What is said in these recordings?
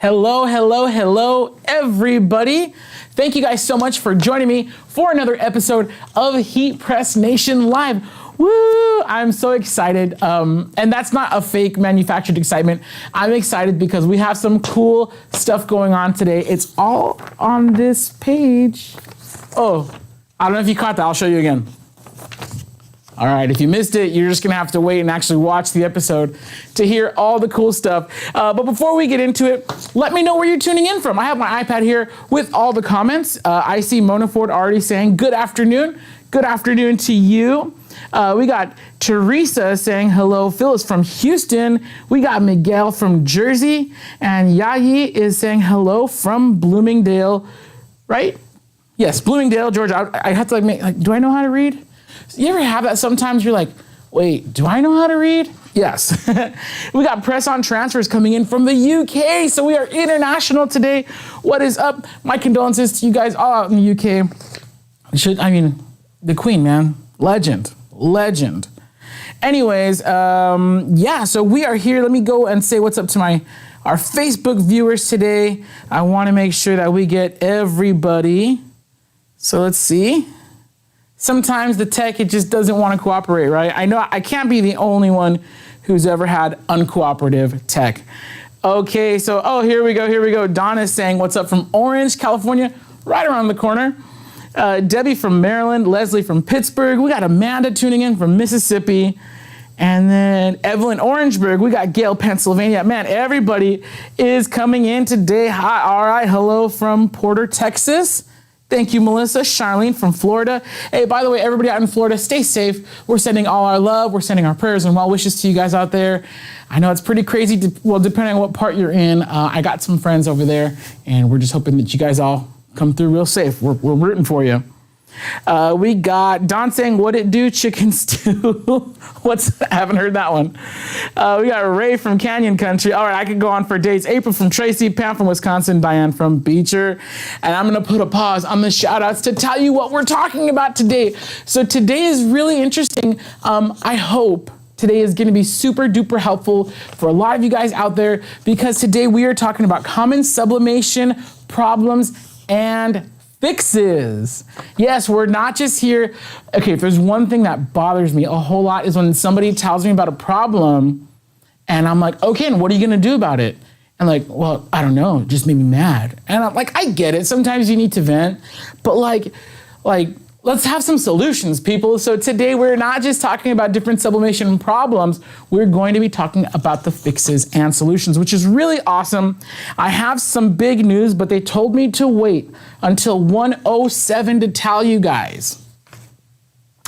Hello, hello, hello, everybody. Thank you guys so much for joining me for another episode of Heat Press Nation Live. Woo! I'm so excited. And that's not a fake manufactured excitement. I'm excited because we have some cool stuff going on today. It's all on this page. Oh, I don't know if you caught that. I'll show you again. All right, if you missed it, you're just gonna have to wait and actually watch the episode to hear all the cool stuff. But before we get into it, let me know where you're tuning in from. I have my iPad here with all the comments. I see Mona Ford already saying good afternoon. Good afternoon to you. We got Teresa saying hello. Phyllis from Houston. We got Miguel from Jersey. And Yayi is saying hello from Bloomingdale, right? Yes, Bloomingdale, Georgia. I have to do I know how to read? You ever have that sometimes you're like, wait, do I know how to read? Yes. We got press on transfers coming in from the UK. So we are international today. What is up? My condolences to you guys all out in the UK. The Queen, man. Legend. Anyways, so we are here. Let me go and say what's up to our Facebook viewers today. I want to make sure that we get everybody. So let's see. Sometimes the tech, it just doesn't want to cooperate, right? I know I can't be the only one who's ever had uncooperative tech. Okay, so, here we go. Donna is saying, what's up from Orange, California, right around the corner. Debbie from Maryland, Leslie from Pittsburgh. We got Amanda tuning in from Mississippi. And then Evelyn Orangeburg. We got Gail, Pennsylvania. Man, everybody is coming in today. Hi, all right, hello from Porter, Texas. Thank you, Melissa. Charlene from Florida. Hey, by the way, everybody out in Florida, stay safe. We're sending all our love. We're sending our prayers and well wishes to you guys out there. I know it's pretty crazy, depending on what part you're in. I got some friends over there, and we're just hoping that you guys all come through real safe. We're rooting for you. We got Don saying, what it do, chicken stew? I haven't heard that one. We got Ray from Canyon Country. All right, I could go on for days. April from Tracy, Pam from Wisconsin, Diane from Beecher. And I'm gonna put a pause on the shout outs to tell you what we're talking about today. So today is really interesting. I hope today is gonna be super duper helpful for a lot of you guys out there, because today we are talking about common sublimation problems and fixes. Yes, we're not just here. Okay, if there's one thing that bothers me a whole lot is when somebody tells me about a problem and I'm like, okay, and what are you gonna do about it? And like, well, I don't know, it just made me mad. And I'm like, I get it, sometimes you need to vent, but like, let's have some solutions, people. So today we're not just talking about different sublimation problems, we're going to be talking about the fixes and solutions, which is really awesome. I have some big news, but they told me to wait until 1:07 to tell you guys.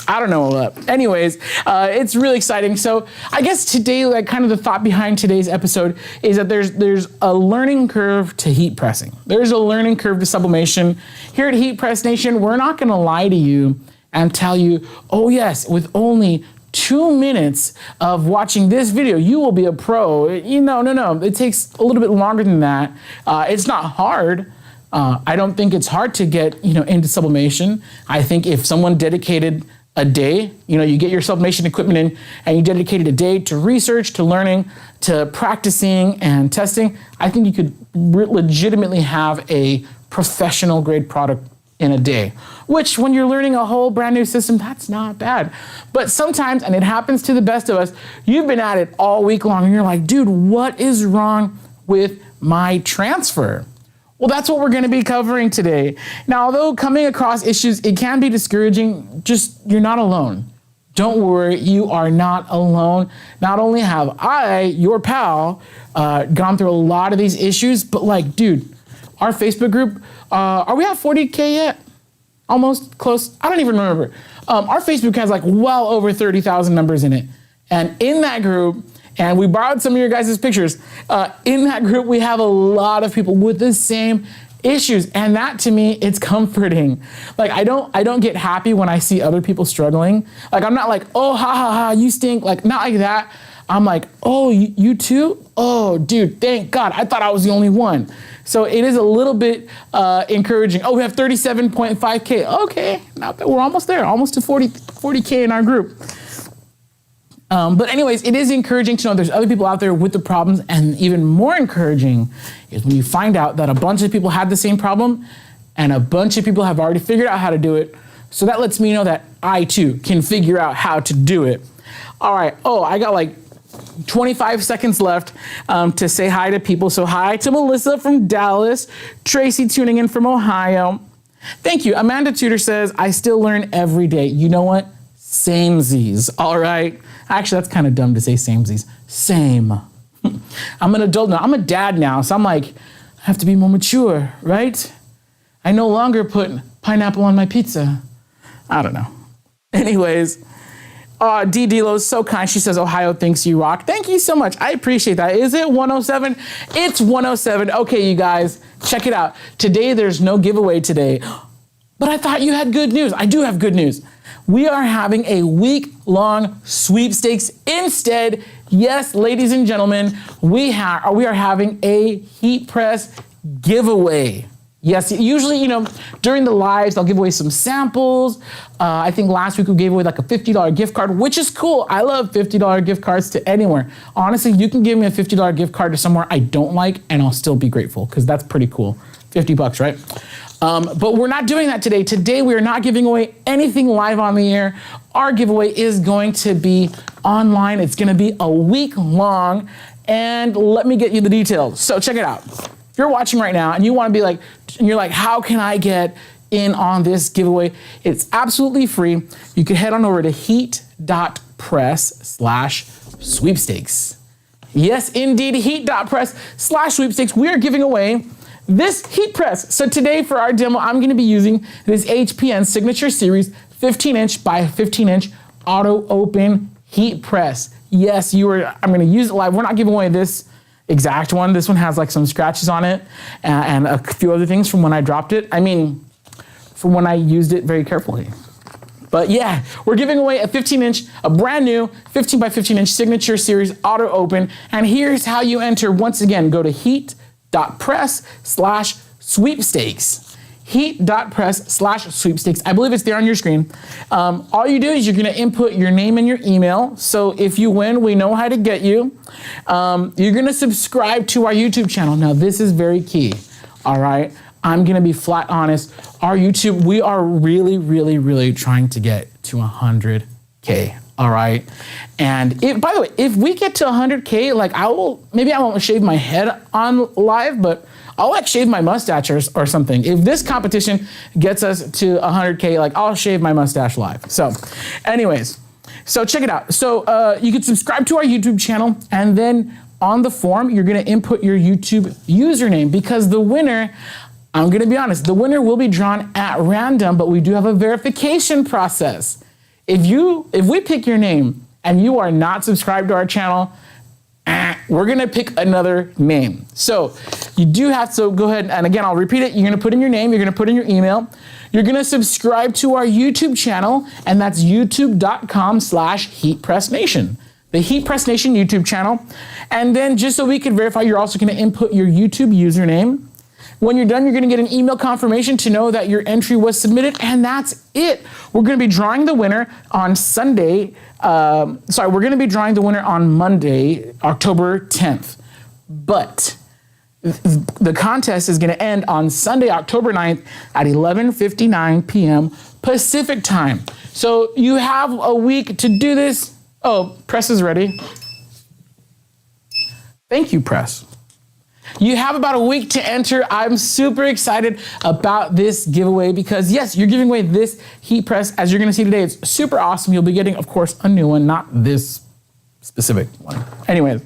I don't know. Anyways, it's really exciting. So I guess today, kind of the thought behind today's episode is that there's a learning curve to heat pressing. There's a learning curve to sublimation. Here at Heat Press Nation, we're not going to lie to you and tell you, oh yes, with only 2 minutes of watching this video, you will be a pro. No. It takes a little bit longer than that. It's not hard. I don't think it's hard to get, into sublimation. I think if someone dedicated a day, you get your sublimation equipment in and you dedicated a day to research, to learning, to practicing and testing, I think you could legitimately have a professional grade product in a day, which when you're learning a whole brand new system, that's not bad. But sometimes, and it happens to the best of us, you've been at it all week long and you're like, dude, what is wrong with my transfer? Well, that's what we're going to be covering today. Now, although coming across issues, it can be discouraging, you're not alone. Don't worry, you are not alone. Not only have I, your pal, gone through a lot of these issues, but dude, our Facebook group, are we at 40K yet? Almost close? I don't even remember. Our Facebook has well over 30,000 members in it. And in that group, and we borrowed some of your guys' pictures. In that group, we have a lot of people with the same issues. And that to me, it's comforting. I don't get happy when I see other people struggling. I'm not like, oh, ha, you stink. Not like that. I'm like, oh, you too? Oh, dude, thank God. I thought I was the only one. So it is a little bit encouraging. Oh, we have 37.5K. Okay, not bad. We're almost there, almost to 40K in our group. But anyways, it is encouraging to know there's other people out there with the problems, and even more encouraging is when you find out that a bunch of people had the same problem and a bunch of people have already figured out how to do it. So that lets me know that I too can figure out how to do it. All right, I got like 25 seconds left to say hi to people. So hi to Melissa from Dallas, Tracy tuning in from Ohio. Thank you. Amanda Tudor says, I still learn every day. You know what? Samesies. All right. Actually, that's kind of dumb to say samesies. Same. I'm an adult now. I'm a dad now. So I'm like, I have to be more mature, right? I no longer put pineapple on my pizza. I don't know. Anyways, Dee Delo's so kind. She says, Ohio thinks you rock. Thank you so much. I appreciate that. Is it 107? It's 107. Okay, you guys, check it out. Today, there's no giveaway today. But I thought you had good news. I do have good news. We are having a week-long sweepstakes instead. Yes, ladies and gentlemen, we are having a heat press giveaway. Yes, usually, during the lives, I'll give away some samples. I think last week we gave away like a $50 gift card, which is cool. I love $50 gift cards to anywhere. Honestly, you can give me a $50 gift card to somewhere I don't like, and I'll still be grateful, because that's pretty cool. $50, right? But we're not doing that today. Today, we are not giving away anything live on the air. Our giveaway is going to be online. It's going to be a week long, and let me get you the details. So check it out. If you're watching right now and you want to be like, and you're like, how can I get in on this giveaway? It's absolutely free. You can head on over to heat.press/sweepstakes. Yes, indeed, heat.press/sweepstakes. We are giving away this heat press. So today for our demo, I'm going to be using this HPN Signature Series 15-inch by 15-inch auto open heat press. Yes, I'm going to use it live. We're not giving away this exact one. This one has like some scratches on it and a few other things from when I dropped it. I mean, from when I used it very carefully. But yeah, we're giving away a 15-inch, a brand new 15 by 15-inch Signature Series auto open. And here's how you enter. Once again, go to heat.press/sweepstakes. Heat.press/sweepstakes. I believe it's there on your screen. All you do is you're going to input your name and your email. So if you win, we know how to get you. You're going to subscribe to our YouTube channel. Now, this is very key. All right. I'm going to be flat honest. Our YouTube, we are really, really, really trying to get to 100K. All right. And by the way, if we get to 100K, like maybe I won't shave my head on live, but I'll like shave my mustache or something. If this competition gets us to 100K, like I'll shave my mustache live. So anyways, so check it out. So you can subscribe to our YouTube channel, and then on the form, you're going to input your YouTube username, because the winner, I'm going to be honest, the winner will be drawn at random, but we do have a verification process. If we pick your name and you are not subscribed to our channel, we're going to pick another name. So you do have to go ahead, and again, I'll repeat it. You're going to put in your name. You're going to put in your email. You're going to subscribe to our YouTube channel, and that's youtube.com/HeatPressNation. The Heat Press Nation YouTube channel. And then just so we can verify, you're also going to input your YouTube username. When you're done, you're going to get an email confirmation to know that your entry was submitted, and that's it. We're going to be drawing the winner on Sunday. We're going to be drawing the winner on Monday, October 10th. But the contest is going to end on Sunday, October 9th at 11:59 p.m. Pacific time. So you have a week to do this. Oh, Press is ready. Thank you, Press. You have about a week to enter. I'm super excited about this giveaway because, yes, you're giving away this heat press. As you're going to see today, it's super awesome. You'll be getting, of course, a new one, not this specific one. Anyways,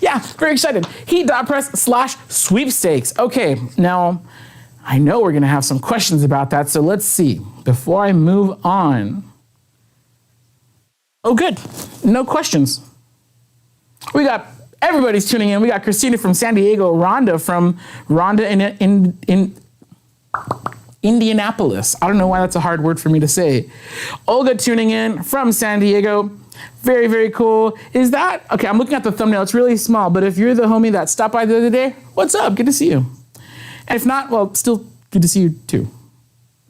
yeah, very excited. Heat.press/sweepstakes. Okay, now I know we're going to have some questions about that, so let's see. Before I move on. Oh, good. No questions. We got... Everybody's tuning in. We got Christina from San Diego, Rhonda in Indianapolis. I don't know why that's a hard word for me to say. Olga tuning in from San Diego. Very, very cool. Is that, okay, I'm looking at the thumbnail. It's really small, but if you're the homie that stopped by the other day, what's up? Good to see you. And if not, well, still good to see you too.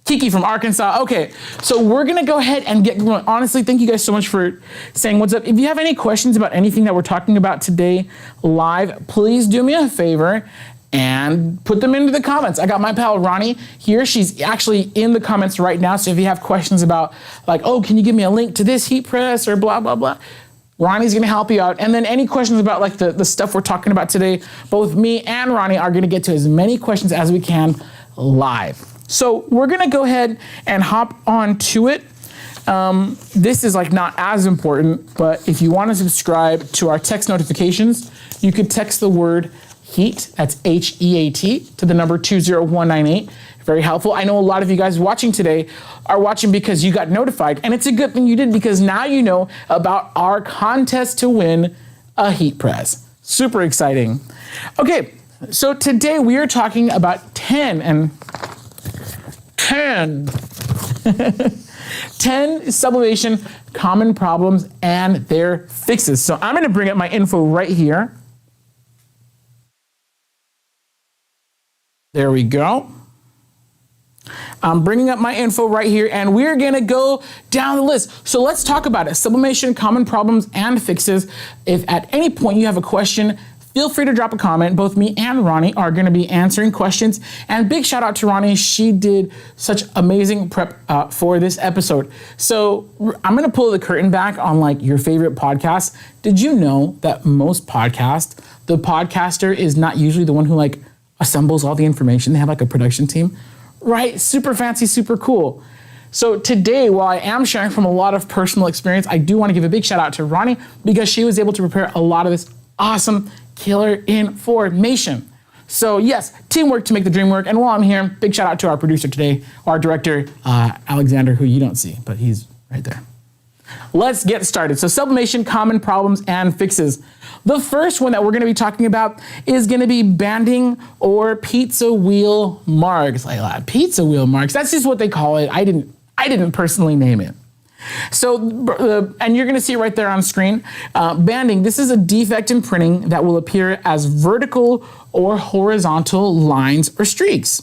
Kiki from Arkansas. Okay, so we're gonna go ahead and get going. Honestly, thank you guys so much for saying what's up. If you have any questions about anything that we're talking about today live, please do me a favor and put them into the comments. I got my pal Ronnie here. She's actually in the comments right now. So if you have questions about like, oh, can you give me a link to this heat press or blah, blah, blah, Ronnie's gonna help you out. And then any questions about like the stuff we're talking about today, both me and Ronnie are gonna get to as many questions as we can live. So we're gonna go ahead and hop on to it. This is like not as important, but if you wanna subscribe to our text notifications, you could text the word HEAT, that's H-E-A-T, to the number 20198. Very helpful. I know a lot of you guys watching today are watching because you got notified, and it's a good thing you did because now you know about our contest to win a heat press. Super exciting. Okay, so today we are talking about 10 sublimation common problems and their fixes. So I'm gonna bring up my info right here. There we go. I'm bringing up my info right here and we're gonna go down the list. So let's talk about it. Sublimation, common problems and fixes. If at any point you have a question, feel free to drop a comment. Both me and Ronnie are gonna be answering questions. And big shout out to Ronnie. She did such amazing prep for this episode. So I'm gonna pull the curtain back on like your favorite podcast. Did you know that most podcasts, the podcaster is not usually the one who like assembles all the information? They have like a production team, right? Super fancy, super cool. So today, while I am sharing from a lot of personal experience, I do want to give a big shout out to Ronnie because she was able to prepare a lot of this awesome killer information. So yes, teamwork to make the dream work. And while I'm here, big shout out to our producer today, our director, Alexander, who you don't see, but he's right there. Let's get started. So sublimation, common problems and fixes. The first one that we're gonna be talking about is gonna be banding or pizza wheel marks. Like pizza wheel marks, that's just what they call it. I didn't personally name it. So, and you're gonna see it right there on screen. Banding, this is a defect in printing that will appear as vertical or horizontal lines or streaks.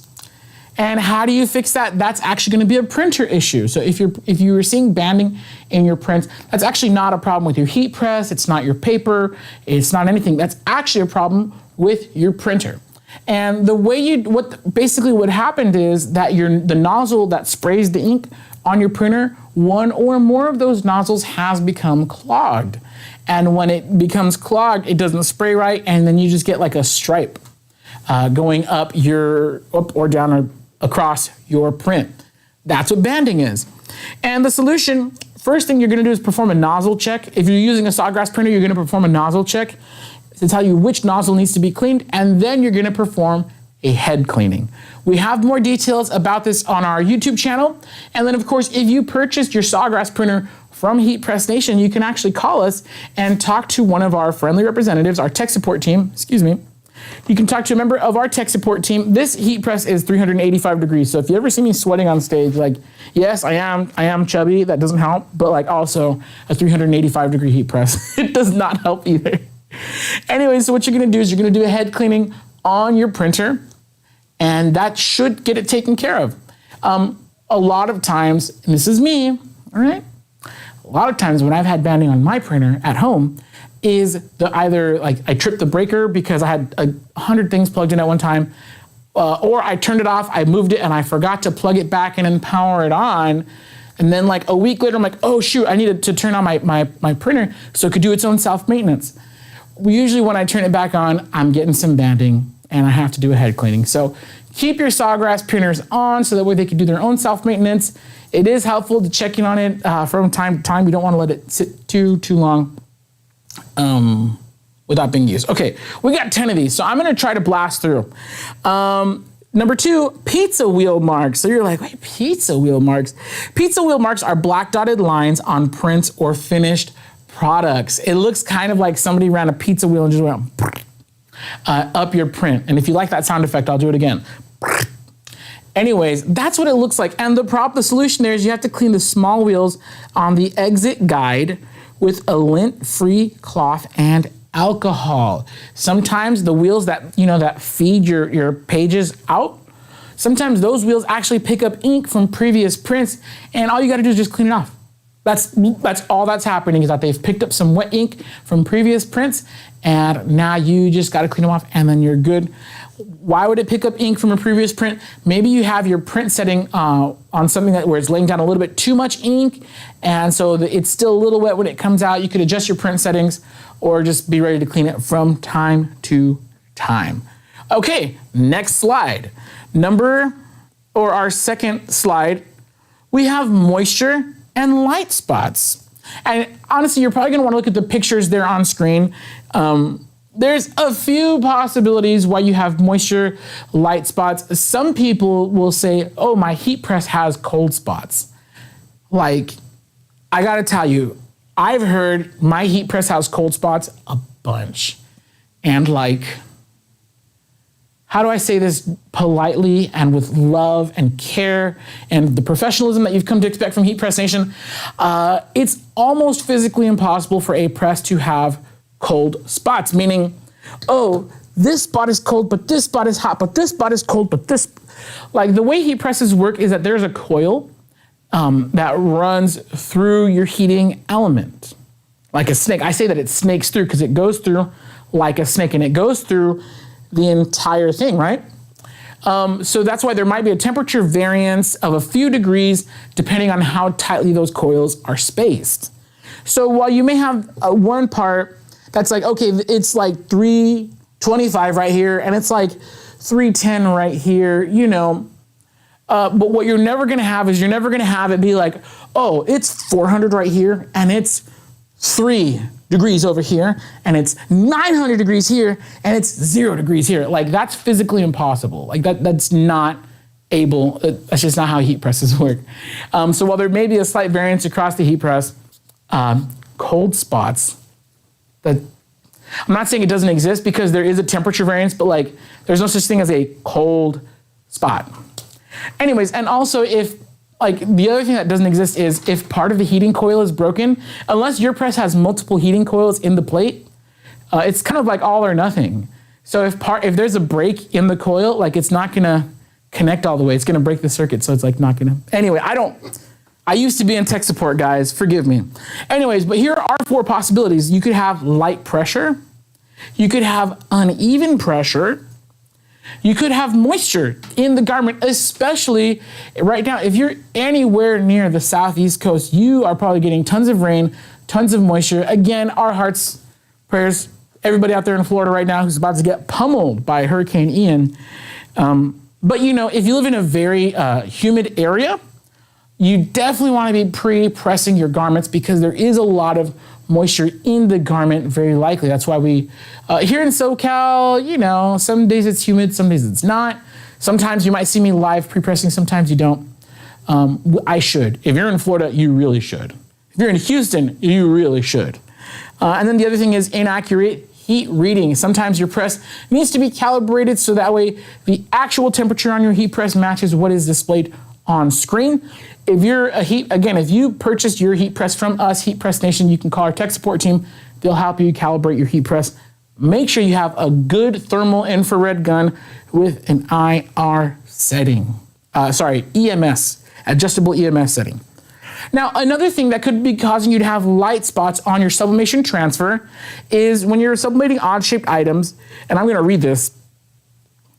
And how do you fix that? That's actually gonna be a printer issue. So if you were seeing banding in your prints, that's actually not a problem with your heat press, it's not your paper, it's not anything. That's actually a problem with your printer. And the way what happened is that the nozzle that sprays the ink on your printer, one or more of those nozzles has become clogged. And when it becomes clogged, it doesn't spray right, and then you just get like a stripe going up or down or across your print. That's what banding is. And the solution, first thing you're gonna do is perform a nozzle check. If you're using a sawgrass printer, you're gonna perform a nozzle check to tell you which nozzle needs to be cleaned, and then you're gonna perform a head cleaning. We have more details about this on our YouTube channel. And then of course, if you purchased your sawgrass printer from Heat Press Nation, you can actually call us and talk to one of our friendly representatives, our tech support team, You can talk to a member of our tech support team. This heat press is 385 degrees. So if you ever see me sweating on stage, like, yes, I am chubby, that doesn't help, but like also a 385 degree heat press, it does not help either. Anyway, so what you're gonna do is you're gonna do a head cleaning on your printer, and that should get it taken care of. A lot of times, and this is me, all right? A lot of times when I've had banding on my printer at home, is either like I tripped the breaker because I had 100 things plugged in at one time, or I turned it off, I moved it, and I forgot to plug it back in and power it on. And then like a week later, I'm like, oh shoot, I needed to turn on my printer so it could do its own self-maintenance. Usually when I turn it back on, I'm getting some banding and I have to do a head cleaning. So keep your sawgrass printers on so that way they can do their own self-maintenance. It is helpful to check in on it from time to time. You don't want to let it sit too long without being used. Okay, we got 10 of these, so I'm gonna try to blast through. Number 2, pizza wheel marks. So you're like, wait, pizza wheel marks? Pizza wheel marks are black dotted lines on prints or finished products. It looks kind of like somebody ran a pizza wheel and just went up your print. And if you like that sound effect, I'll do it again. Anyways, that's what it looks like. And the solution there is you have to clean the small wheels on the exit guide with a lint-free cloth and alcohol. Sometimes the wheels that feed your pages out, sometimes those wheels actually pick up ink from previous prints, and all you gotta do is just clean it off. That's all that's happening, is that they've picked up some wet ink from previous prints, and now you just gotta clean them off and then you're good. Why would it pick up ink from a previous print? Maybe you have your print setting on something where it's laying down a little bit too much ink, and so it's still a little wet when it comes out. You could adjust your print settings or just be ready to clean it from time to time. Okay, next slide. Our second slide, we have moisture and light spots. And honestly, you're probably gonna wanna look at the pictures there on screen. There's a few possibilities why you have moisture, light spots. Some people will say, oh, my heat press has cold spots. Like, I gotta tell you, I've heard my heat press has cold spots a bunch. And like, how do I say this politely and with love and care and the professionalism that you've come to expect from Heat Press Nation? It's almost physically impossible for a press to have cold spots, meaning, oh, this spot is cold, but this spot is hot, but this spot is cold, but this, like the way heat presses work is that there's a coil that runs through your heating element, like a snake. I say that it snakes through because it goes through like a snake, and it goes through the entire thing, right? So that's why there might be a temperature variance of a few degrees depending on how tightly those coils are spaced. So while you may have one part that's like, okay, it's like 325 right here, and it's like 310 right here, you know. But what you're never gonna have is you're never gonna have it be like, oh, it's 400 right here, and it's 3 degrees over here, and it's 900 degrees here, and it's 0 degrees here. Like, that's physically impossible. Like, that's not able, that's just not how heat presses work. So while there may be a slight variance across the heat press, cold spots, that I'm not saying it doesn't exist, because there is a temperature variance, but like there's no such thing as a cold spot. Anyways, and also if like the other thing that doesn't exist is if part of the heating coil is broken, unless your press has multiple heating coils in the plate, it's kind of like all or nothing. So if there's a break in the coil, like it's not gonna connect all the way, it's gonna break the circuit, so it's like not gonna, anyway, I used to be in tech support, guys, forgive me. Anyways, but here are 4 possibilities. You could have light pressure, you could have uneven pressure, you could have moisture in the garment, especially right now. If you're anywhere near the southeast coast, you are probably getting tons of rain, tons of moisture. Again, our hearts, prayers, everybody out there in Florida right now who's about to get pummeled by Hurricane Ian. But you know, if you live in a very humid area, you definitely want to be pre-pressing your garments, because there is a lot of moisture in the garment, very likely. That's why we, here in SoCal, you know, some days it's humid, some days it's not. Sometimes you might see me live pre-pressing, sometimes you don't. I should. If you're in Florida, you really should. If you're in Houston, you really should. And then the other thing is inaccurate heat reading. Sometimes your press needs to be calibrated so that way the actual temperature on your heat press matches what is displayed on screen. If you're if you purchased your heat press from us, Heat Press Nation, you can call our tech support team. They'll help you calibrate your heat press. Make sure you have a good thermal infrared gun with an IR setting. EMS, adjustable EMS setting. Now, another thing that could be causing you to have light spots on your sublimation transfer is when you're sublimating odd-shaped items, and I'm gonna read this.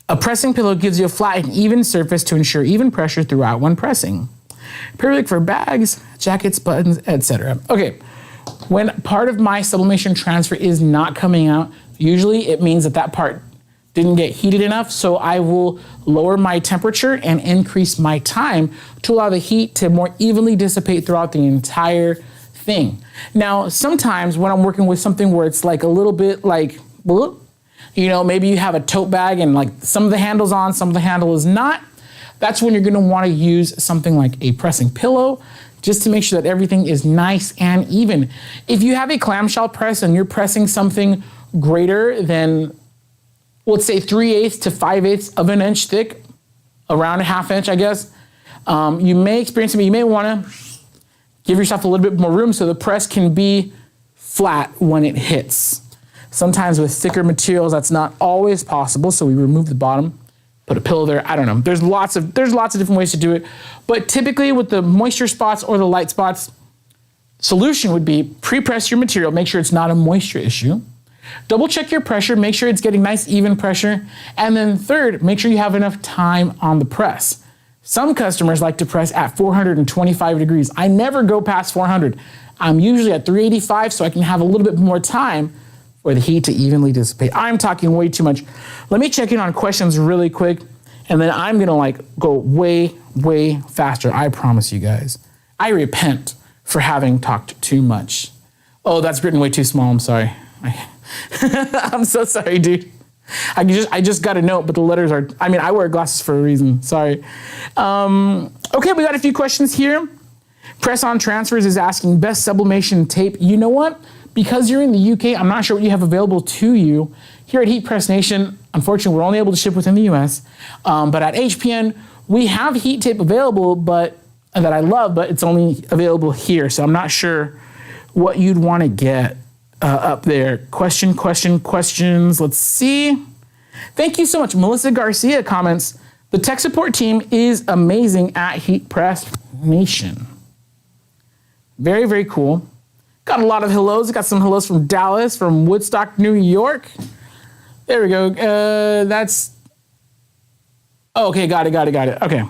A pressing pillow gives you a flat and even surface to ensure even pressure throughout when pressing. Perfect for bags, jackets, buttons, etc. Okay, when part of my sublimation transfer is not coming out, usually it means that part didn't get heated enough, so I will lower my temperature and increase my time to allow the heat to more evenly dissipate throughout the entire thing. Now, sometimes when I'm working with something where it's like a little bit like, you know, maybe you have a tote bag and like some of the handle's on, some of the handle is not, that's when you're gonna wanna use something like a pressing pillow, just to make sure that everything is nice and even. If you have a clamshell press and you're pressing something greater than, let's say 3/8 to 5/8 of an inch thick, around a 1/2 inch, I guess, you may experience it, but you may wanna give yourself a little bit more room so the press can be flat when it hits. Sometimes with thicker materials, that's not always possible, so we remove the bottom, put a pillow there. I don't know. There's lots of different ways to do it. But typically with the moisture spots or the light spots, solution would be pre-press your material, make sure it's not a moisture issue. Double check your pressure, make sure it's getting nice even pressure. And then third, make sure you have enough time on the press. Some customers like to press at 425 degrees. I never go past 400. I'm usually at 385 so I can have a little bit more time for the heat to evenly dissipate. I'm talking way too much. Let me check in on questions really quick, and then I'm gonna like go way, way faster. I promise you guys. I repent for having talked too much. Oh, that's written way too small, I'm sorry. I'm so sorry, dude. I just got a note, but the letters are, I wear glasses for a reason, sorry. Okay, we got a few questions here. Press on Transfers is asking best sublimation tape. You know what? Because you're in the UK, I'm not sure what you have available to you. Here at Heat Press Nation, unfortunately, we're only able to ship within the US. But at HPN, we have heat tape available, but that I love, but it's only available here. So I'm not sure what you'd want to get up there. Questions. Let's see. Thank you so much. Melissa Garcia comments, the tech support team is amazing at Heat Press Nation. Very, very cool. Got a lot of hellos. Got some hellos from Dallas, from Woodstock, New York. There we go. Okay, got it. Okay.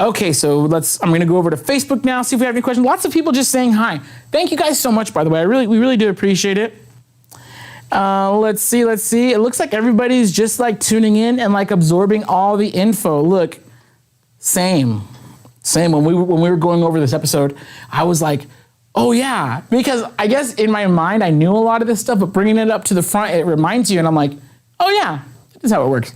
Okay, so I'm gonna go over to Facebook now, see if we have any questions. Lots of people just saying hi. Thank you guys so much, by the way. We really do appreciate it. Let's see. It looks like everybody's just like tuning in and like absorbing all the info. Look, same. When we were going over this episode, I was like, oh yeah, because I guess in my mind I knew a lot of this stuff, but bringing it up to the front, it reminds you, and I'm like, oh yeah, this is how it works.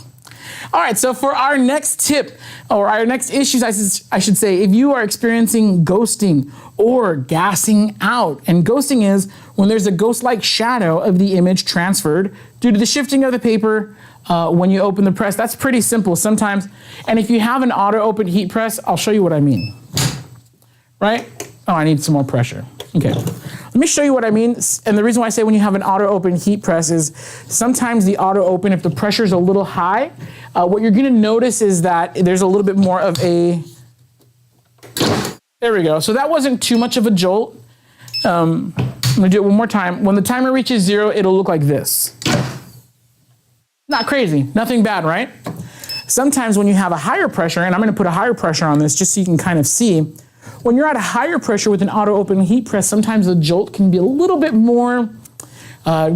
All right, so for our next tip, or our next issues, I should say, if you are experiencing ghosting or gassing out, and ghosting is when there's a ghost-like shadow of the image transferred due to the shifting of the paper when you open the press. That's pretty simple sometimes. And if you have an auto-open heat press, I'll show you what I mean. Right? Oh, I need some more pressure. Okay. Let me show you what I mean. And the reason why I say when you have an auto-open heat press is sometimes the auto-open, if the pressure is a little high, what you're gonna notice is that there's a little bit more of a, there we go. So that wasn't too much of a jolt. I'm gonna do it one more time. When the timer reaches 0, it'll look like this. Not crazy, nothing bad, right? Sometimes when you have a higher pressure, and I'm gonna put a higher pressure on this just so you can kind of see, when you're at a higher pressure with an auto-open heat press, sometimes the jolt can be a little bit more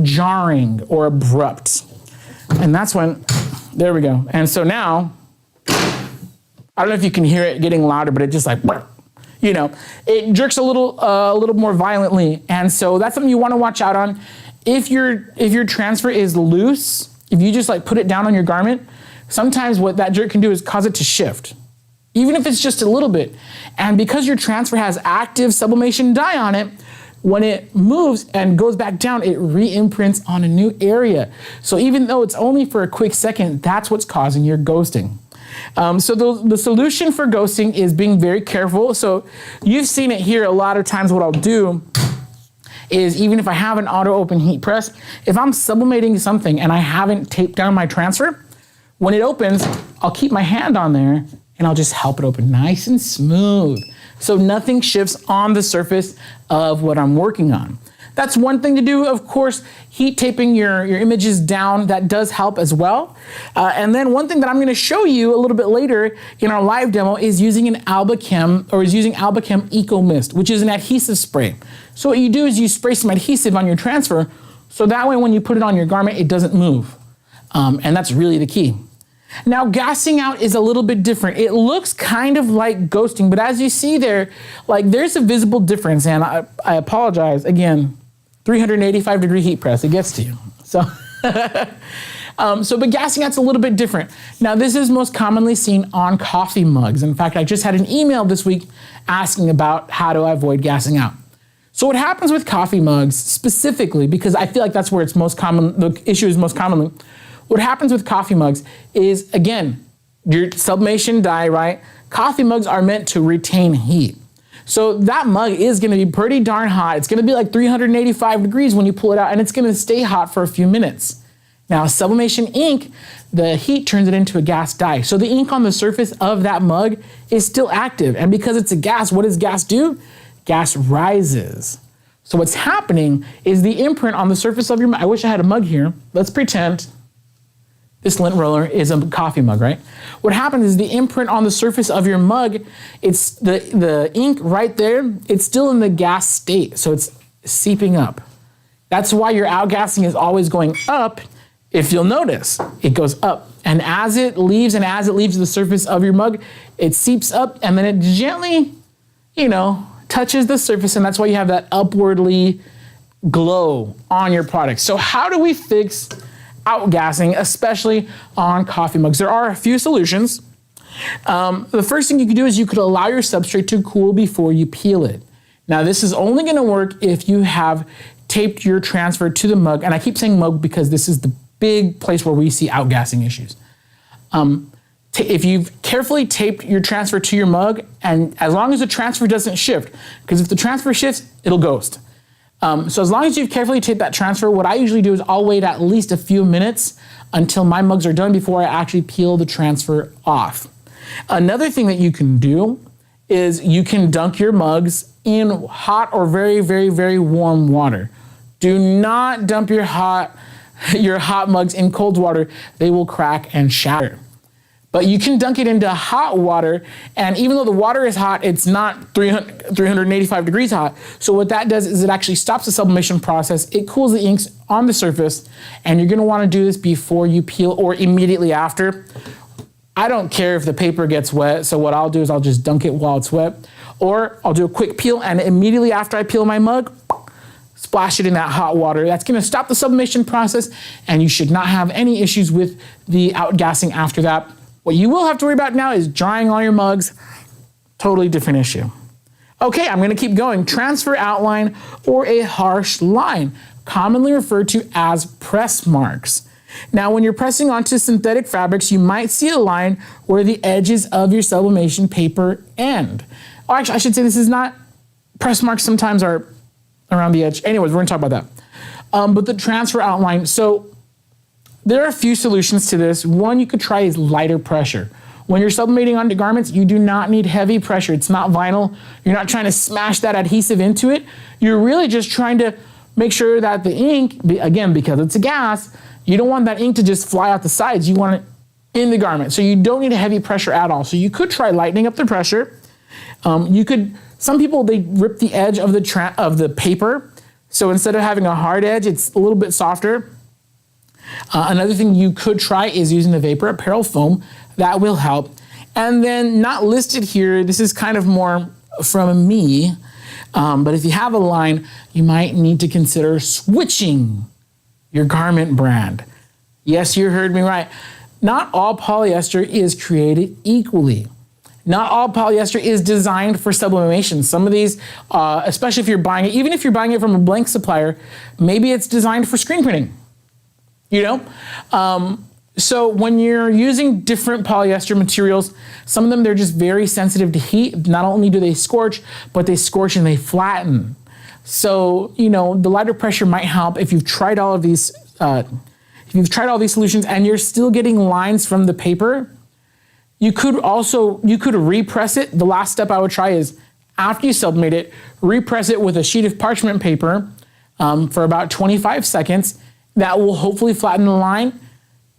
jarring or abrupt. And that's when, there we go. And so now, I don't know if you can hear it getting louder, but it just like, you know, it jerks a little more violently. And so that's something you want to watch out on. If your transfer is loose, if you just like put it down on your garment, sometimes what that jerk can do is cause it to shift, even if it's just a little bit. And because your transfer has active sublimation dye on it, when it moves and goes back down, it re-imprints on a new area. So even though it's only for a quick second, that's what's causing your ghosting. So the solution for ghosting is being very careful. So you've seen it here a lot of times. What I'll do is, even if I have an auto-open heat press, if I'm sublimating something and I haven't taped down my transfer, when it opens, I'll keep my hand on there and I'll just help it open nice and smooth. So nothing shifts on the surface of what I'm working on. That's one thing to do. Of course, heat taping your images down, that does help as well. And then one thing that I'm gonna show you a little bit later in our live demo is using Albachem Eco Mist, which is an adhesive spray. So what you do is you spray some adhesive on your transfer, so that way when you put it on your garment, it doesn't move. And that's really the key. Now, gassing out is a little bit different. It looks kind of like ghosting, but as you see there, like there's a visible difference. And I apologize, again, 385 degree heat press, it gets to you. So, but gassing out's a little bit different. Now, this is most commonly seen on coffee mugs. In fact, I just had an email this week asking about how to avoid gassing out. So what happens with coffee mugs specifically, because I feel like that's where it's most common, the issue is most commonly, what happens with coffee mugs is, again, your sublimation dye, right? Coffee mugs are meant to retain heat. So that mug is gonna be pretty darn hot. It's gonna be like 385 degrees when you pull it out, and it's gonna stay hot for a few minutes. Now, sublimation ink, the heat turns it into a gas dye. So the ink on the surface of that mug is still active. And because it's a gas, what does gas do? Gas rises. So what's happening is the imprint on the surface of your mug. I wish I had a mug here. Let's pretend this lint roller is a coffee mug, right? What happens is the imprint on the surface of your mug, it's the ink right there, it's still in the gas state. So it's seeping up. That's why your outgassing is always going up. If you'll notice, it goes up. And as it leaves the surface of your mug, it seeps up and then it gently, touches the surface, and that's why you have that upwardly glow on your product. So how do we fix outgassing, especially on coffee mugs? There are a few solutions. The first thing you could do is you could allow your substrate to cool before you peel it. Now this is only gonna work if you have taped your transfer to the mug, and I keep saying mug because this is the big place where we see outgassing issues. If you've carefully taped your transfer to your mug, and as long as the transfer doesn't shift, because if the transfer shifts, it'll ghost. So as long as you've carefully taped that transfer, what I usually do is I'll wait at least a few minutes until my mugs are done before I actually peel the transfer off. Another thing that you can do is you can dunk your mugs in hot or very, very, very warm water. Do not dump your hot mugs in cold water. They will crack and shatter. But you can dunk it into hot water, and even though the water is hot, it's not 385 degrees hot. So what that does is it actually stops the sublimation process. It cools the inks on the surface, and you're gonna wanna do this before you peel or immediately after. I don't care if the paper gets wet, so what I'll do is I'll just dunk it while it's wet, or I'll do a quick peel, and immediately after I peel my mug, splash it in that hot water. That's gonna stop the sublimation process, and you should not have any issues with the outgassing after that. What you will have to worry about now is drying all your mugs. Totally different issue. Okay, I'm gonna keep going. Transfer outline or a harsh line, commonly referred to as press marks. Now, when you're pressing onto synthetic fabrics, you might see a line where the edges of your sublimation paper end. Oh, actually, I should say this is not, press marks sometimes are around the edge. Anyways, we're gonna talk about that. But the transfer outline, so there are a few solutions to this. One you could try is lighter pressure. When you're sublimating onto garments, you do not need heavy pressure. It's not vinyl. You're not trying to smash that adhesive into it. You're really just trying to make sure that the ink, again, because it's a gas, you don't want that ink to just fly out the sides. You want it in the garment. So you don't need a heavy pressure at all. So you could try lightening up the pressure. Some people, they rip the edge of the paper. So instead of having a hard edge, it's a little bit softer. Another thing you could try is using the vapor apparel foam. That will help. And then not listed here, this is kind of more from me, but if you have a line, you might need to consider switching your garment brand. Yes, you heard me right. Not all polyester is created equally. Not all polyester is designed for sublimation. Some of these, especially if you're buying it, even if you're buying it from a blank supplier, maybe it's designed for screen printing. So when you're using different polyester materials, some of them, they're just very sensitive to heat. Not only do they scorch, but they scorch and they flatten. So, the lighter pressure might help if you've tried all of these, solutions and you're still getting lines from the paper. You could repress it. The last step I would try is after you sublimate it, repress it with a sheet of parchment paper for about 25 seconds. That will hopefully flatten the line.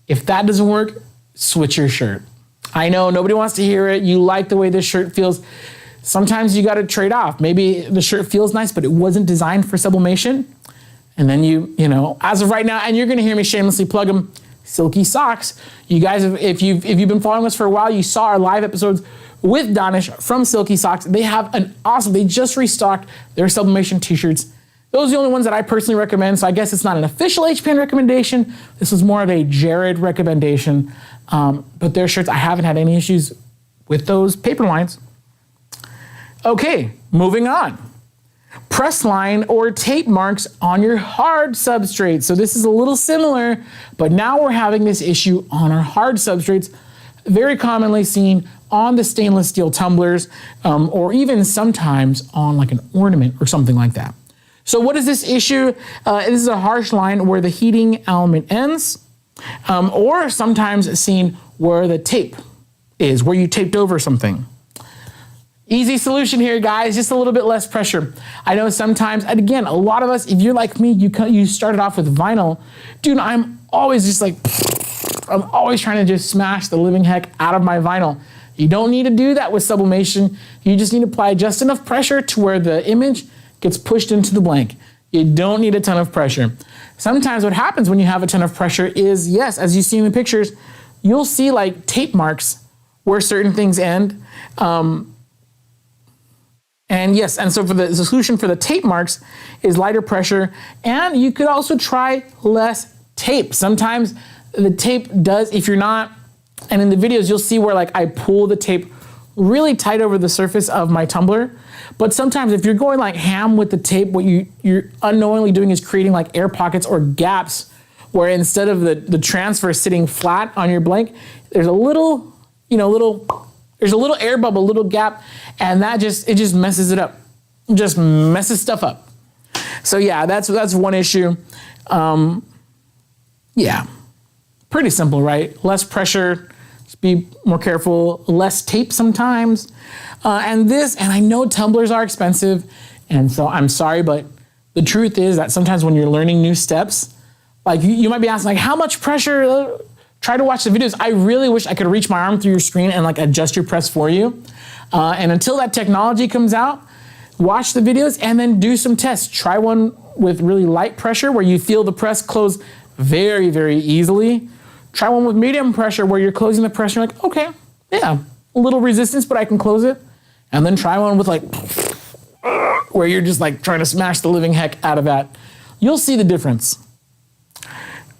If that doesn't work, switch your shirt. I know nobody wants to hear it. You like the way this shirt feels. Sometimes you got to trade off. Maybe the shirt feels nice, but it wasn't designed for sublimation. And then as of right now, and you're going to hear me shamelessly plug them, Silky Socks. You guys, if you've been following us for a while, you saw our live episodes with Danish from Silky Socks. They have they just restocked their sublimation t-shirts. Those are the only ones that I personally recommend, so I guess it's not an official HPN recommendation. This is more of a Jared recommendation. But their shirts, I haven't had any issues with those paper lines. Okay, moving on. Press line or tape marks on your hard substrate. So this is a little similar, but now we're having this issue on our hard substrates. very commonly seen on the stainless steel tumblers, or even sometimes on like an ornament or something like that. So what is this issue? This is a harsh line where the heating element ends, or sometimes seen where the tape is, where you taped over something. Easy solution here, guys, just a little bit less pressure. I know sometimes, and again, a lot of us, if you're like me, you started off with vinyl. Dude, I'm always just like, I'm always trying to just smash the living heck out of my vinyl. You don't need to do that with sublimation. You just need to apply just enough pressure to where the image gets pushed into the blank. You don't need a ton of pressure. Sometimes what happens when you have a ton of pressure is, yes, as you see in the pictures, you'll see like tape marks where certain things end. And yes, and so for the solution for the tape marks is lighter pressure, and you could also try less tape. Sometimes the tape does, if you're not, and in the videos you'll see where like I pull the tape really tight over the surface of my tumbler. But sometimes if you're going like ham with the tape, what you're unknowingly doing is creating like air pockets or gaps where instead of the transfer sitting flat on your blank, there's a little, there's a little air bubble, a little gap, and it just messes it up. Just messes stuff up. So yeah, that's one issue. Yeah, pretty simple, right? Less pressure, just be more careful, less tape sometimes. And I know tumblers are expensive, and so I'm sorry, but the truth is that sometimes when you're learning new steps, like you might be asking, like, how much pressure? Try to watch the videos. I really wish I could reach my arm through your screen and like adjust your press for you. And until that technology comes out, watch the videos and then do some tests. Try one with really light pressure where you feel the press close very, very easily. Try one with medium pressure where you're closing the press and you're like, okay, yeah, a little resistance, but I can close it. And then try one with like, where you're just like trying to smash the living heck out of that. You'll see the difference.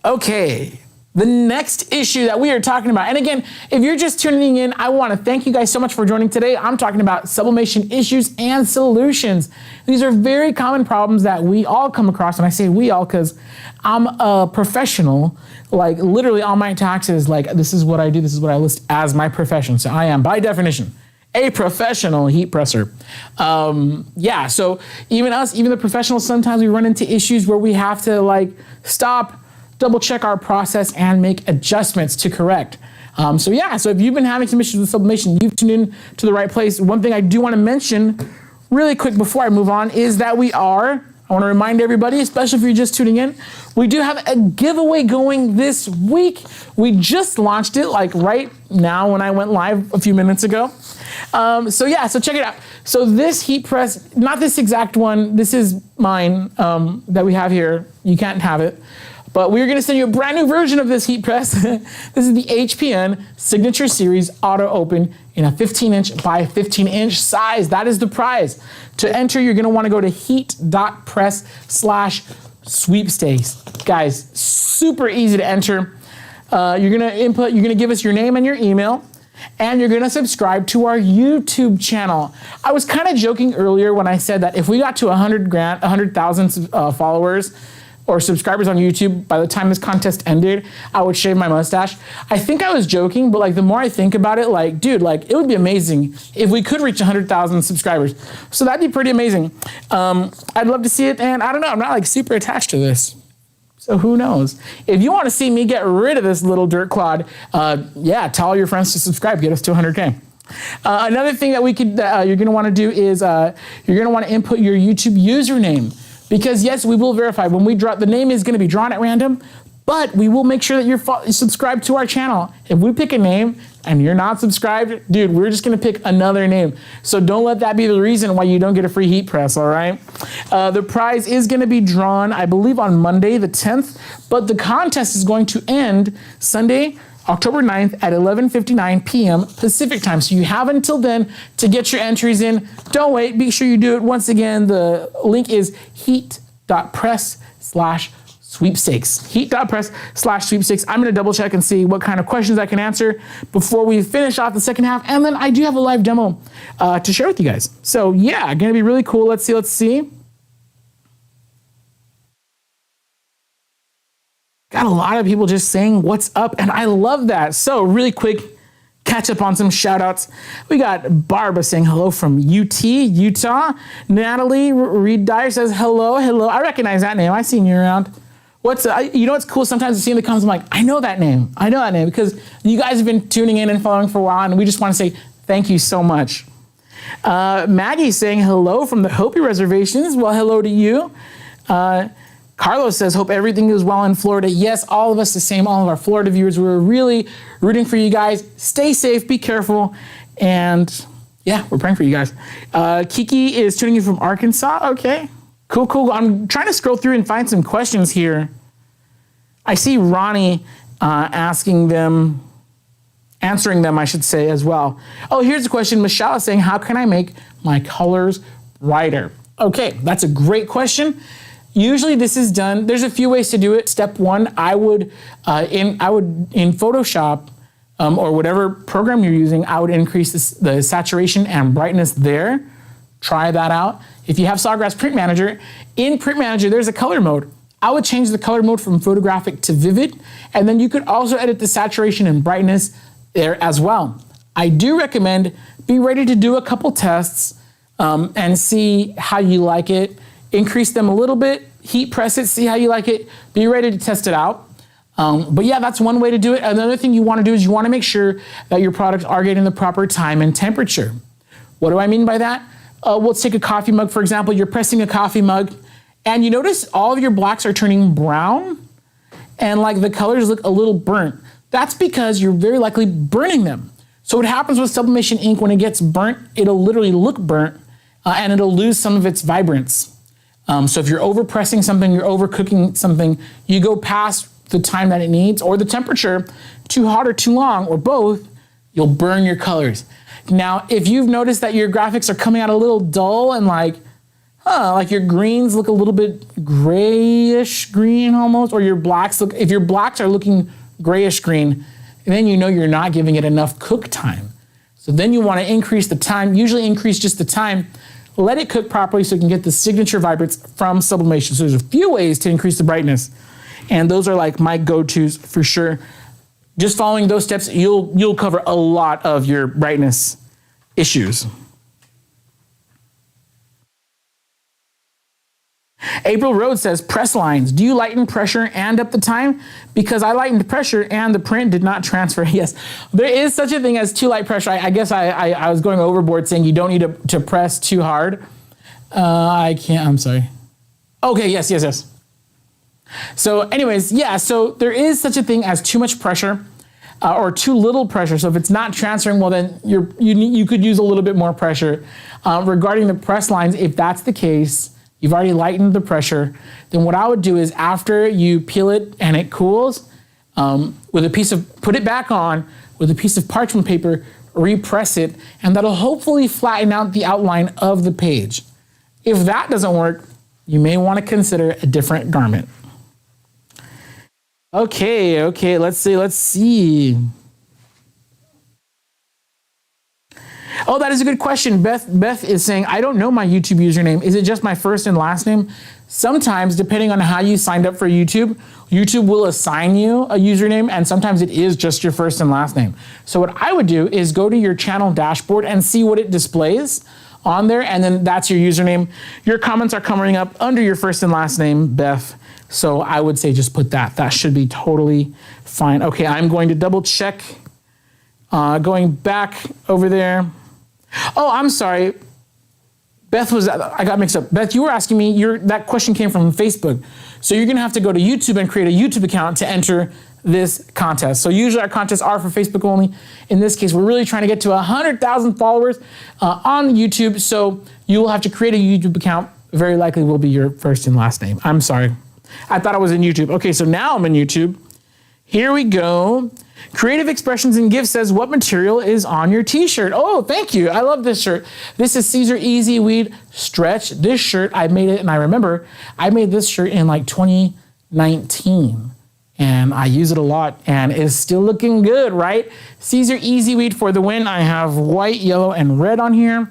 Okay. The next issue that we are talking about, and again, if you're just tuning in, I want to thank you guys so much for joining today. I'm talking about sublimation issues and solutions. These are very common problems that we all come across, and I say we all because I'm a professional, like literally on my taxes, like this is what I do, this is what I list as my profession. So I am, by definition, a professional heat presser. Yeah, so even the professionals, sometimes we run into issues where we have to like stop, double check our process and make adjustments to correct. So if you've been having some issues with sublimation, you've tuned in to the right place. One thing I do want to mention really quick before I move on is that I want to remind everybody, especially if you're just tuning in, we do have a giveaway going this week. We just launched it like right now when I went live a few minutes ago. So check it out. So this heat press, not this exact one, this is mine that we have here. You can't have it. But we're going to send you a brand new version of this heat press. This is the HPN Signature Series Auto Open in a 15-inch by 15-inch size. That is the prize. To enter, you're going to want to go to heat.press/sweepstakes. Guys, super easy to enter. You're going to give us your name and your email, and you're going to subscribe to our YouTube channel. I was kind of joking earlier when I said that if we got to 100,000 followers, or subscribers on YouTube, by the time this contest ended, I would shave my mustache. I think I was joking, but like the more I think about it, like, dude, like it would be amazing if we could reach 100,000 subscribers. So that'd be pretty amazing. I'd love to see it, and I don't know, I'm not like super attached to this. So who knows? If you want to see me get rid of this little dirt clod, tell all your friends to subscribe, get us to 100K. Another thing that you're gonna wanna do is you're gonna wanna input your YouTube username. Because yes, we will verify when we drop, the name is going to be drawn at random, but we will make sure that you're subscribed to our channel. If we pick a name and you're not subscribed, dude, we're just going to pick another name. So don't let that be the reason why you don't get a free heat press, all right? The prize is going to be drawn, I believe, on Monday the 10th, but the contest is going to end Sunday, October 9th at 11:59 p.m. Pacific time. So you have until then to get your entries in. Don't wait. Be sure you do it. Once again, the link is heat.press/sweepstakes. Heat.press/sweepstakes. I'm going to double check and see what kind of questions I can answer before we finish off the second half. And then I do have a live demo to share with you guys. So yeah, going to be really cool. Let's see. Got a lot of people just saying what's up, and I love that. So really quick, catch up on some shout outs. We got Barbara saying hello from UT, Utah. Natalie Reed Dyer says hello. I recognize that name. I've seen you around. You know what's cool? Sometimes I see in the comments, I'm like, I know that name because you guys have been tuning in and following for a while, and we just want to say thank you so much. Maggie's saying hello from the Hopi reservations. Well, hello to you. Carlos says, hope everything is well in Florida. Yes, all of us the same, all of our Florida viewers. We're really rooting for you guys. Stay safe, be careful, and yeah, we're praying for you guys. Kiki is tuning in from Arkansas. Okay, cool. I'm trying to scroll through and find some questions here. I see Ronnie answering them, I should say, as well. Oh, here's a question. Michelle is saying, how can I make my colors brighter? Okay, that's a great question. Usually this is done, there's a few ways to do it. Step one, I would in Photoshop or whatever program you're using, I would increase the saturation and brightness there. Try that out. If you have Sawgrass Print Manager, in Print Manager, there's a color mode. I would change the color mode from photographic to vivid, and then you could also edit the saturation and brightness there as well. I do recommend be ready to do a couple tests and see how you like it. Increase them a little bit, heat press it, see how you like it, be ready to test it out. But yeah, that's one way to do it. Another thing you want to do is you want to make sure that your products are getting the proper time and temperature. What do I mean by that? Let's take a coffee mug, for example. You're pressing a coffee mug, and you notice all of your blacks are turning brown, and like the colors look a little burnt. That's because you're very likely burning them. So what happens with sublimation ink, when it gets burnt, it'll literally look burnt, and it'll lose some of its vibrance. So if you're overpressing something, you're overcooking something, you go past the time that it needs, or the temperature, too hot or too long, or both, you'll burn your colors. Now, if you've noticed that your graphics are coming out a little dull and like your greens look a little bit grayish green almost, or your blacks look, if your blacks are looking grayish green, then you know you're not giving it enough cook time. So then you want to increase the time, usually increase just the time, let it cook properly so you can get the signature vibrance from sublimation. So there's a few ways to increase the brightness, and those are like my go-tos for sure. Just following those steps, you'll cover a lot of your brightness issues. April Rhodes says, press lines. Do you lighten pressure and up the time? Because I lightened pressure and the print did not transfer. Yes, there is such a thing as too light pressure. I guess I was going overboard saying you don't need to press too hard. I'm sorry. Okay, yes. So anyways, yeah, so there is such a thing as too much pressure or too little pressure. So if it's not transferring, well then you could use a little bit more pressure. Regarding the press lines, if that's the case, you've already lightened the pressure, then what I would do is after you peel it and it cools, put it back on with a piece of parchment paper, repress it, and that'll hopefully flatten out the outline of the page. If that doesn't work, you may want to consider a different garment. Okay, let's see. Oh, that is a good question. Beth is saying, I don't know my YouTube username. Is it just my first and last name? Sometimes, depending on how you signed up for YouTube, YouTube will assign you a username, and sometimes it is just your first and last name. So what I would do is go to your channel dashboard and see what it displays on there, and then that's your username. Your comments are coming up under your first and last name, Beth. So I would say just put that. That should be totally fine. Okay, I'm going to double check. Going back over there. Oh, I'm sorry. I got mixed up. Beth, you were asking me, that question came from Facebook. So you're gonna have to go to YouTube and create a YouTube account to enter this contest. So usually our contests are for Facebook only. In this case, we're really trying to get to 100,000 followers on YouTube. So you will have to create a YouTube account. Very likely will be your first and last name. I'm sorry. I thought I was in YouTube. Okay, so now I'm in YouTube. Here we go. Creative Expressions and Gifts says, what material is on your t-shirt? Oh, thank you. I love this shirt. This is Caesar Easy Weed Stretch. This shirt, I made it, and I remember I made this shirt in like 2019. And I use it a lot, and it's still looking good, right? Caesar Easy Weed for the win. I have white, yellow, and red on here.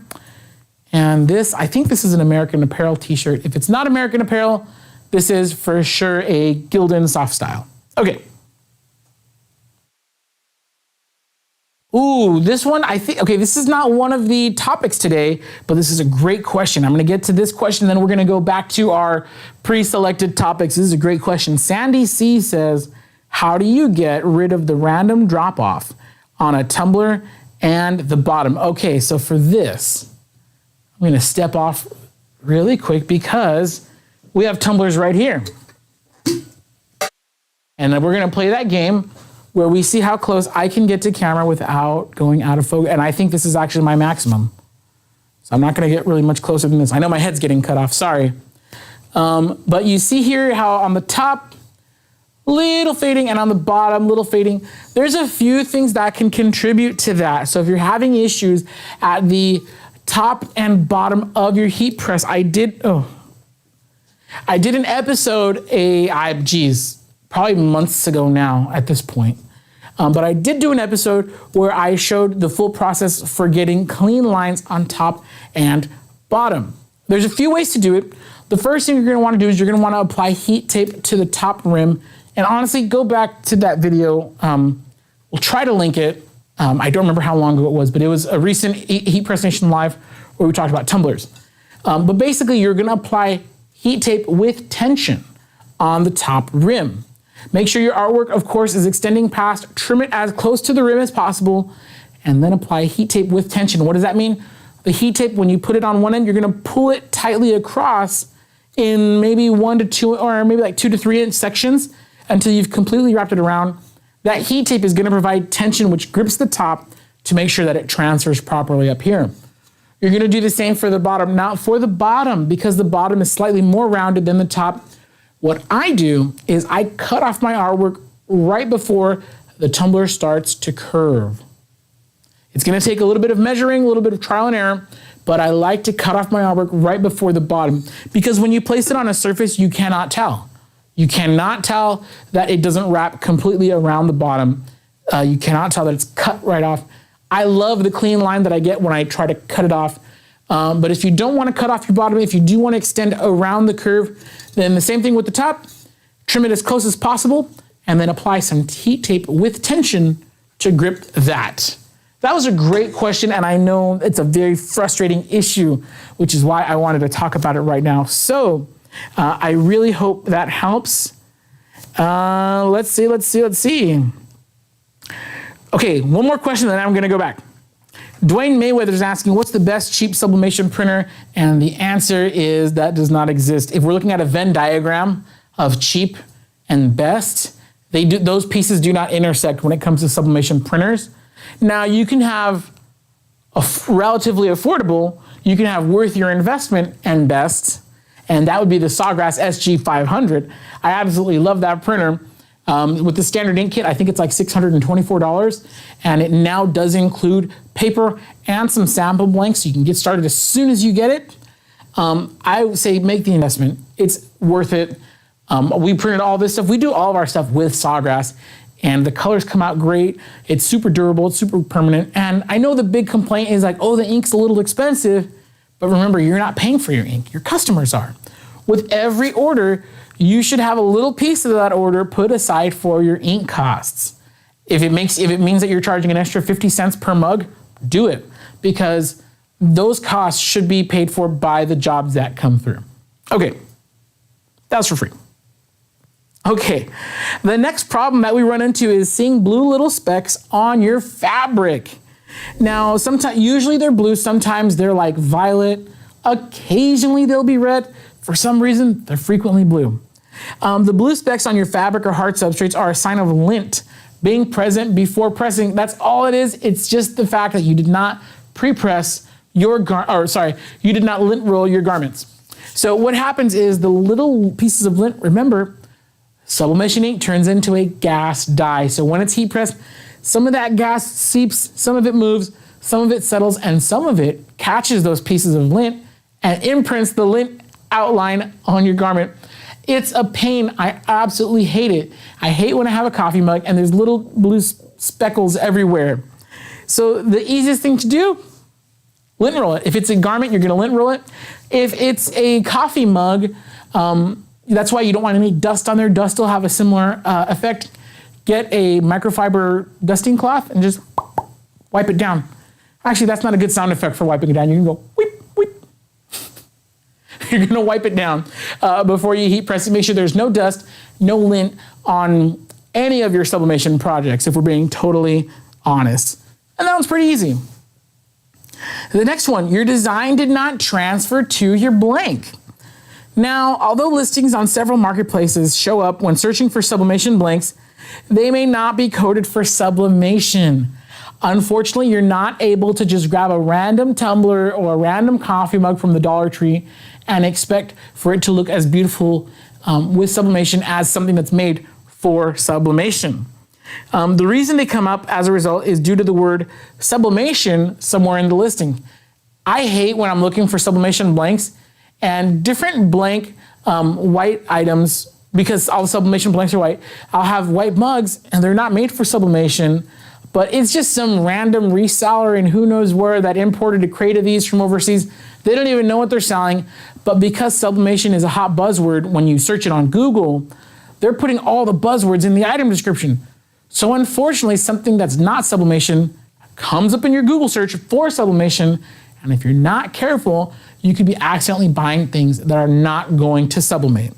And this, I think this is an American Apparel t-shirt. If it's not American Apparel, this is for sure a Gildan Soft Style. Okay. Ooh, this one, I think, okay, this is not one of the topics today, but this is a great question. I'm gonna get to this question, then we're gonna go back to our pre-selected topics. This is a great question. Sandy C says, how do you get rid of the random drop-off on a tumbler and the bottom? Okay, so for this, I'm gonna step off really quick because we have tumblers right here. And then we're gonna play that game where we see how close I can get to camera without going out of focus. And I think this is actually my maximum. So I'm not gonna get really much closer than this. I know my head's getting cut off, sorry. But you see here how on the top, little fading, and on the bottom, little fading. There's a few things that can contribute to that. So if you're having issues at the top and bottom of your heat press, I did an episode, probably months ago now at this point. But I did do an episode where I showed the full process for getting clean lines on top and bottom. There's a few ways to do it. The first thing you're gonna wanna do is you're gonna wanna apply heat tape to the top rim. And honestly, go back to that video. We'll try to link it. I don't remember how long ago it was, but it was a recent Heat Press Nation Live where we talked about tumblers. But basically, you're gonna apply heat tape with tension on the top rim. Make sure your artwork, of course, is extending past, trim it as close to the rim as possible, and then apply heat tape with tension. What does that mean? The heat tape, when you put it on one end, you're gonna pull it tightly across in maybe 1 to 2, or maybe like 2 to 3 inch sections until you've completely wrapped it around. That heat tape is gonna provide tension which grips the top to make sure that it transfers properly up here. You're gonna do the same for the bottom. Now for the bottom, because the bottom is slightly more rounded than the top, what I do is I cut off my artwork right before the tumbler starts to curve. It's gonna take a little bit of measuring, a little bit of trial and error, but I like to cut off my artwork right before the bottom because when you place it on a surface, you cannot tell. You cannot tell that it doesn't wrap completely around the bottom. You cannot tell that it's cut right off. I love the clean line that I get when I try to cut it off. But if you don't want to cut off your bottom, if you do want to extend around the curve, then the same thing with the top, trim it as close as possible, and then apply some heat tape with tension to grip that. That was a great question, and I know it's a very frustrating issue, which is why I wanted to talk about it right now. So I really hope that helps. Let's see. Okay, one more question, then I'm gonna go back. Dwayne Mayweather's asking, what's the best cheap sublimation printer? And the answer is that does not exist. If we're looking at a Venn diagram of cheap and best, those pieces do not intersect when it comes to sublimation printers. Now you can have a relatively affordable, you can have worth your investment and best, and that would be the Sawgrass SG500. I absolutely love that printer. With the standard ink kit, I think it's like $624, and it now does include paper and some sample blanks, so you can get started as soon as you get it. I would say make the investment. It's worth it. We printed all this stuff. We do all of our stuff with Sawgrass, and the colors come out great. It's super durable, it's super permanent, and I know the big complaint is like, oh, the ink's a little expensive, but remember, you're not paying for your ink, your customers are. With every order, you should have a little piece of that order put aside for your ink costs. If it means that you're charging an extra 50 cents per mug, do it, because those costs should be paid for by the jobs that come through. Okay, that was for free. Okay, the next problem that we run into is seeing blue little specks on your fabric. Now, usually they're blue, sometimes they're like violet, occasionally they'll be red. For some reason, they're frequently blue. The blue specks on your fabric or hard substrates are a sign of lint being present before pressing. That's all it is. It's just the fact that you did not pre-press you did not lint roll your garments. So what happens is the little pieces of lint, remember, sublimation ink turns into a gas dye. So when it's heat pressed, some of that gas seeps, some of it moves, some of it settles, and some of it catches those pieces of lint and imprints the lint outline on your garment. It's a pain. I absolutely hate it. I hate when I have a coffee mug and there's little blue speckles everywhere. So the easiest thing to do, lint roll it. If it's a garment, you're gonna lint roll it. If it's a coffee mug, that's why you don't want any dust on there. Dust will have a similar effect. Get a microfiber dusting cloth and just Wipe it down. Actually, that's not a good sound effect for wiping it down. You can go, whip, whip. You're gonna wipe it down before you heat press it. Make sure there's no dust, no lint on any of your sublimation projects, if we're being totally honest. And that one's pretty easy. The next one, your design did not transfer to your blank. Now, although listings on several marketplaces show up when searching for sublimation blanks, they may not be coded for sublimation. Unfortunately, you're not able to just grab a random tumbler or a random coffee mug from the Dollar Tree and expect for it to look as beautiful with sublimation as something that's made for sublimation. The reason they come up as a result is due to the word sublimation somewhere in the listing. I hate when I'm looking for sublimation blanks and different blank white items, because all sublimation blanks are white. I'll have white mugs and they're not made for sublimation, but it's just some random reseller and who knows where that imported a crate of these from overseas. They don't even know what they're selling, but because sublimation is a hot buzzword when you search it on Google, they're putting all the buzzwords in the item description. So unfortunately, something that's not sublimation comes up in your Google search for sublimation, and if you're not careful, you could be accidentally buying things that are not going to sublimate.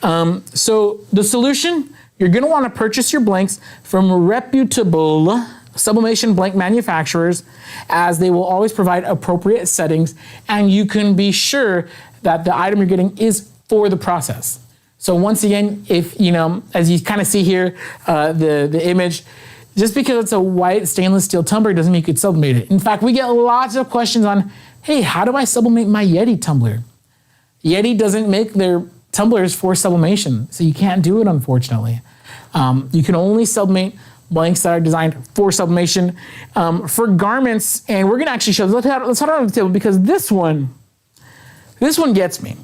So the solution, you're gonna wanna purchase your blanks from reputable sublimation blank manufacturers, as they will always provide appropriate settings, and you can be sure that the item you're getting is for the process. So once again, if, you know, as you kind of see here, the image, just because it's a white stainless steel tumbler doesn't mean you could sublimate it. In fact, we get lots of questions on, hey, how do I sublimate my Yeti tumbler? Yeti doesn't make their tumblers for sublimation, so you can't do it, unfortunately. You can only sublimate blanks that are designed for sublimation. For garments, and we're gonna actually show, let's hold it on the table, because this one gets me.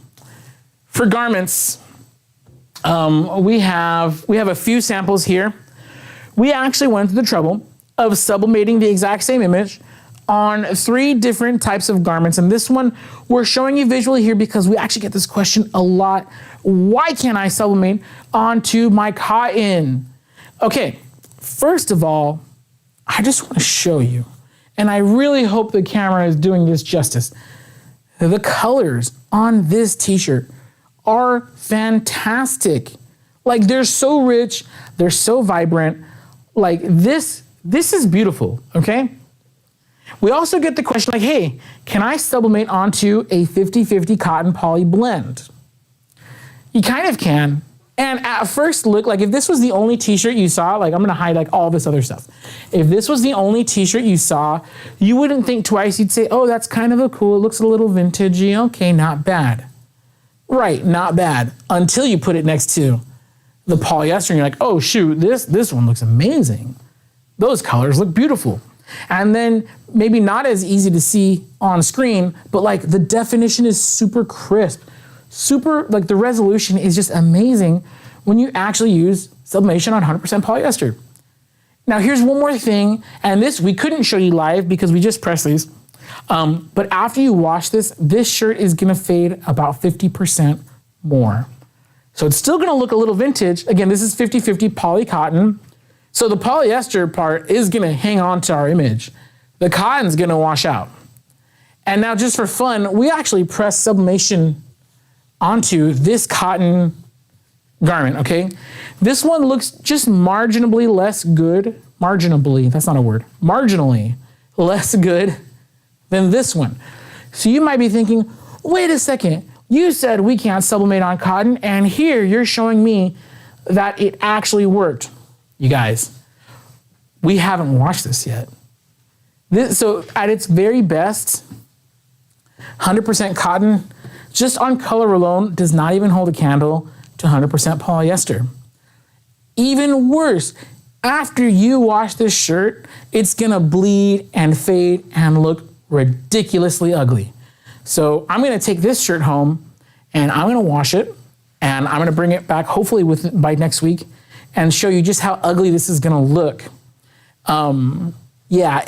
For garments, we have a few samples here. We actually went to the trouble of sublimating the exact same image on 3 different types of garments. And this one we're showing you visually here because we actually get this question a lot. Why can't I sublimate onto my cotton? Okay, first of all, I just want to show you, and I really hope the camera is doing this justice. The colors on this t-shirt are fantastic. Like, they're so rich, they're so vibrant. Like, this is beautiful, okay? We also get the question like, hey, can I sublimate onto a 50-50 cotton poly blend? You kind of can. And at first look, like, if this was the only t-shirt you saw, like, I'm gonna hide like all this other stuff. If this was the only t-shirt you saw, you wouldn't think twice. You'd say, oh, that's kind of a cool, it looks a little vintagey. Okay, not bad. Right, not bad. Until you put it next to the polyester and you're like, oh shoot, this one looks amazing. Those colors look beautiful. And then maybe not as easy to see on screen, but like the definition is super crisp. Super, like the resolution is just amazing when you actually use sublimation on 100% polyester. Now here's one more thing, and this we couldn't show you live because we just pressed these. But after you wash this shirt is gonna fade about 50% more. So it's still gonna look a little vintage. Again, this is 50-50 poly cotton. So the polyester part is gonna hang on to our image. The cotton's gonna wash out. And now just for fun, we actually press sublimation onto this cotton garment, okay? This one looks just marginally less good. Marginally, that's not a word. Marginally less good than this one. So you might be thinking, wait a second, you said we can't sublimate on cotton, and here you're showing me that it actually worked. You guys, we haven't washed this yet. So at its very best, 100% cotton, just on color alone, does not even hold a candle to 100% polyester. Even worse, after you wash this shirt, it's gonna bleed and fade and look ridiculously ugly. So I'm gonna take this shirt home and I'm gonna wash it and I'm gonna bring it back hopefully by next week and show you just how ugly this is gonna look. Yeah,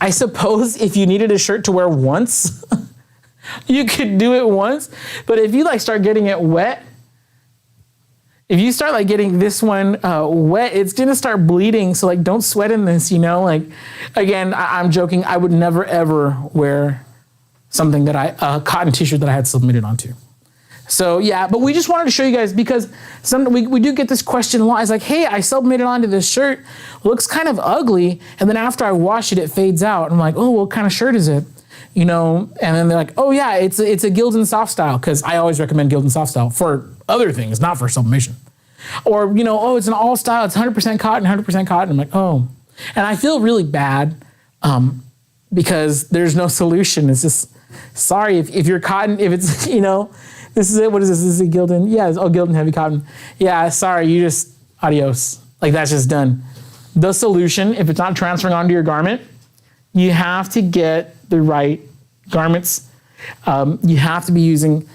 I suppose if you needed a shirt to wear once, you could do it once, but if you like start getting it wet, if you start like getting this one wet, it's gonna start bleeding. So like, don't sweat in this, you know? Like, again, I'm joking. I would never ever wear something that a cotton t-shirt that I had submitted onto. So yeah, but we just wanted to show you guys because we do get this question a lot. It's like, hey, I submitted onto this shirt, looks kind of ugly, and then after I wash it, it fades out. I'm like, oh, what kind of shirt is it? You know, and then they're like, oh yeah, it's a Gildan Soft Style, because I always recommend Gildan Soft Style for other things, not for sublimation. Or, you know, oh, it's an all style, it's 100% cotton, 100% cotton. I'm like, oh. And I feel really bad because there's no solution. It's just, sorry, if you're cotton, if it's, you know, this is it. What is this? This is a Gildan. Yeah, it's, oh, Gildan heavy cotton. Yeah, sorry, you just, adios. Like, that's just done. The solution, if it's not transferring onto your garment, you have to get the right garments. You have to be using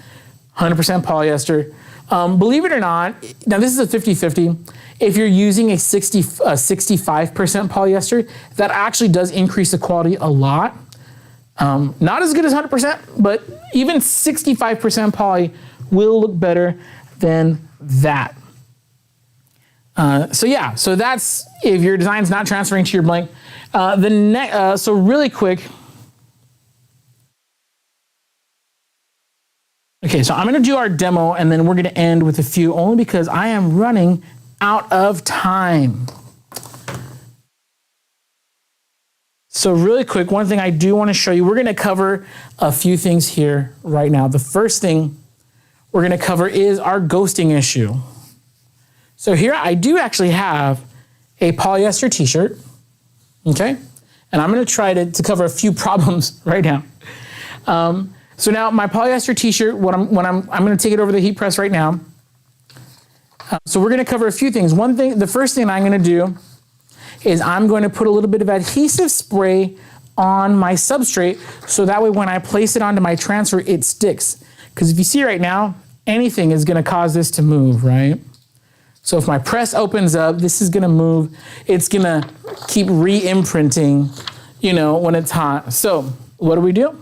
100% polyester. Believe it or not, now this is a 50-50. If you're using a 65% polyester, that actually does increase the quality a lot. Not as good as 100%, but even 65% poly will look better than that. So yeah, so that's if your design's not transferring to your blank. So really quick. Okay, so I'm gonna do our demo and then we're gonna end with a few, only because I am running out of time. So really quick, one thing I do wanna show you, we're gonna cover a few things here right now. The first thing we're gonna cover is our ghosting issue. So here I do actually have a polyester t-shirt, okay? And I'm gonna try to cover a few problems right now. So now my polyester t-shirt, I'm gonna take it over the heat press right now. So we're gonna cover a few things. The first thing I'm gonna do is I'm going to put a little bit of adhesive spray on my substrate so that way when I place it onto my transfer, it sticks. Because if you see right now, anything is gonna cause this to move, right? So if my press opens up, this is gonna move. It's gonna keep re-imprinting, you know, when it's hot. So what do? I'm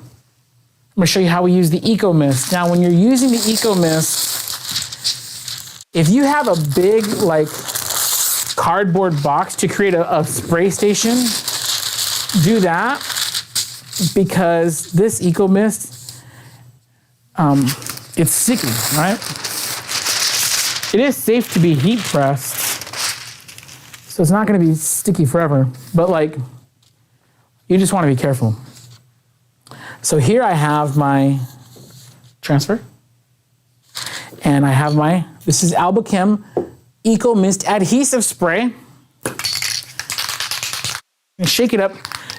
gonna show you how we use the Eco Mist. Now, when you're using the Eco Mist, if you have a big, like, cardboard box to create a spray station, do that, because this Eco Mist, it's sticky, right? It is safe to be heat pressed, so it's not gonna be sticky forever, but like, you just wanna be careful. So here I have my transfer, and I have this is Albachem Eco Mist adhesive spray. And shake it up.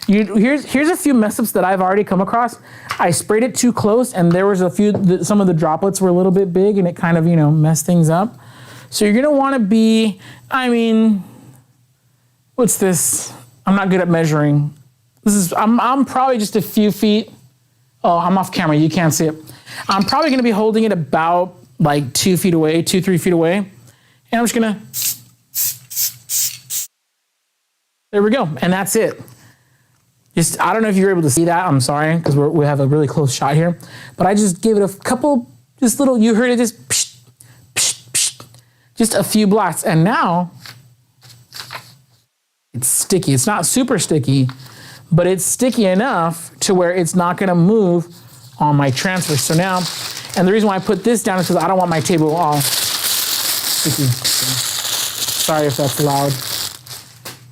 Here's a few mess ups that I've already come across. I sprayed it too close, and there was some of the droplets were a little bit big, and it kind of, you know, messed things up. So you're gonna wanna be, what's this? I'm not good at measuring. I'm probably just a few feet. Oh, I'm off camera, you can't see it. I'm probably gonna be holding it about like 2 feet away, 2-3 feet away. And I'm just gonna, there we go, and that's it. I don't know if you're able to see that, I'm sorry, because we have a really close shot here, but I just gave it a couple, you heard it just, psh, psh, psh, just a few blasts, and now it's sticky. It's not super sticky, but it's sticky enough to where it's not gonna move on my transfer. So now, and the reason why I put this down is because I don't want my table all sticky. Sorry if that's loud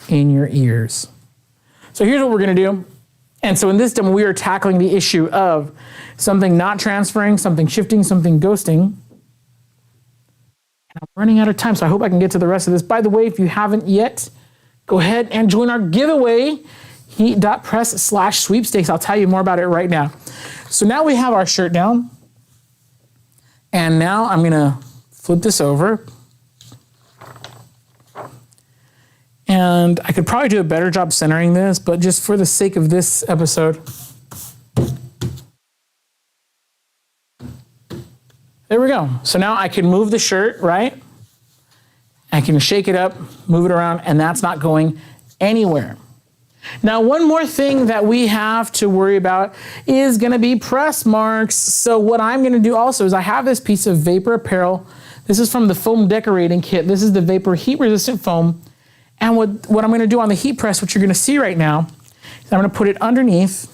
in your ears. So here's what we're gonna do. And so in this demo, we are tackling the issue of something not transferring, something shifting, something ghosting. And I'm running out of time, so I hope I can get to the rest of this. By the way, if you haven't yet, go ahead and join our giveaway, heat.press/sweepstakes. I'll tell you more about it right now. So now we have our shirt down. And now I'm gonna flip this over. And I could probably do a better job centering this, but just for the sake of this episode. There we go. So now I can move the shirt, right? I can shake it up, move it around, and that's not going anywhere. Now, one more thing that we have to worry about is gonna be press marks. So what I'm gonna do also is I have this piece of Vapor Apparel. This is from the foam decorating kit. This is the vapor heat resistant foam. And what I'm gonna do on the heat press, what you're gonna see right now, is I'm gonna put it underneath,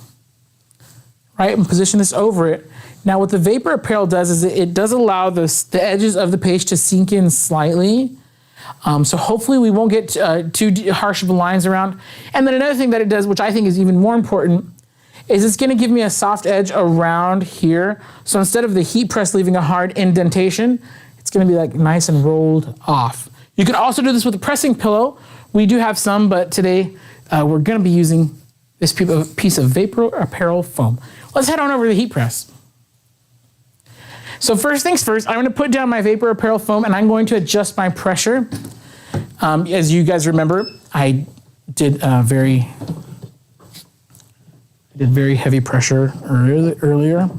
right, and position this over it. Now what the vapor apparel does is it does allow the edges of the page to sink in slightly. So hopefully we won't get too harsh of lines around. And then another thing that it does, which I think is even more important, is it's gonna give me a soft edge around here. So instead of the heat press leaving a hard indentation, it's gonna be like nice and rolled off. You can also do this with a pressing pillow. We do have some, but today we're gonna be using this piece of vapor apparel foam. Let's head on over to the heat press. So first things first, I'm gonna put down my vapor apparel foam and I'm going to adjust my pressure. As you guys remember, I did very heavy pressure earlier.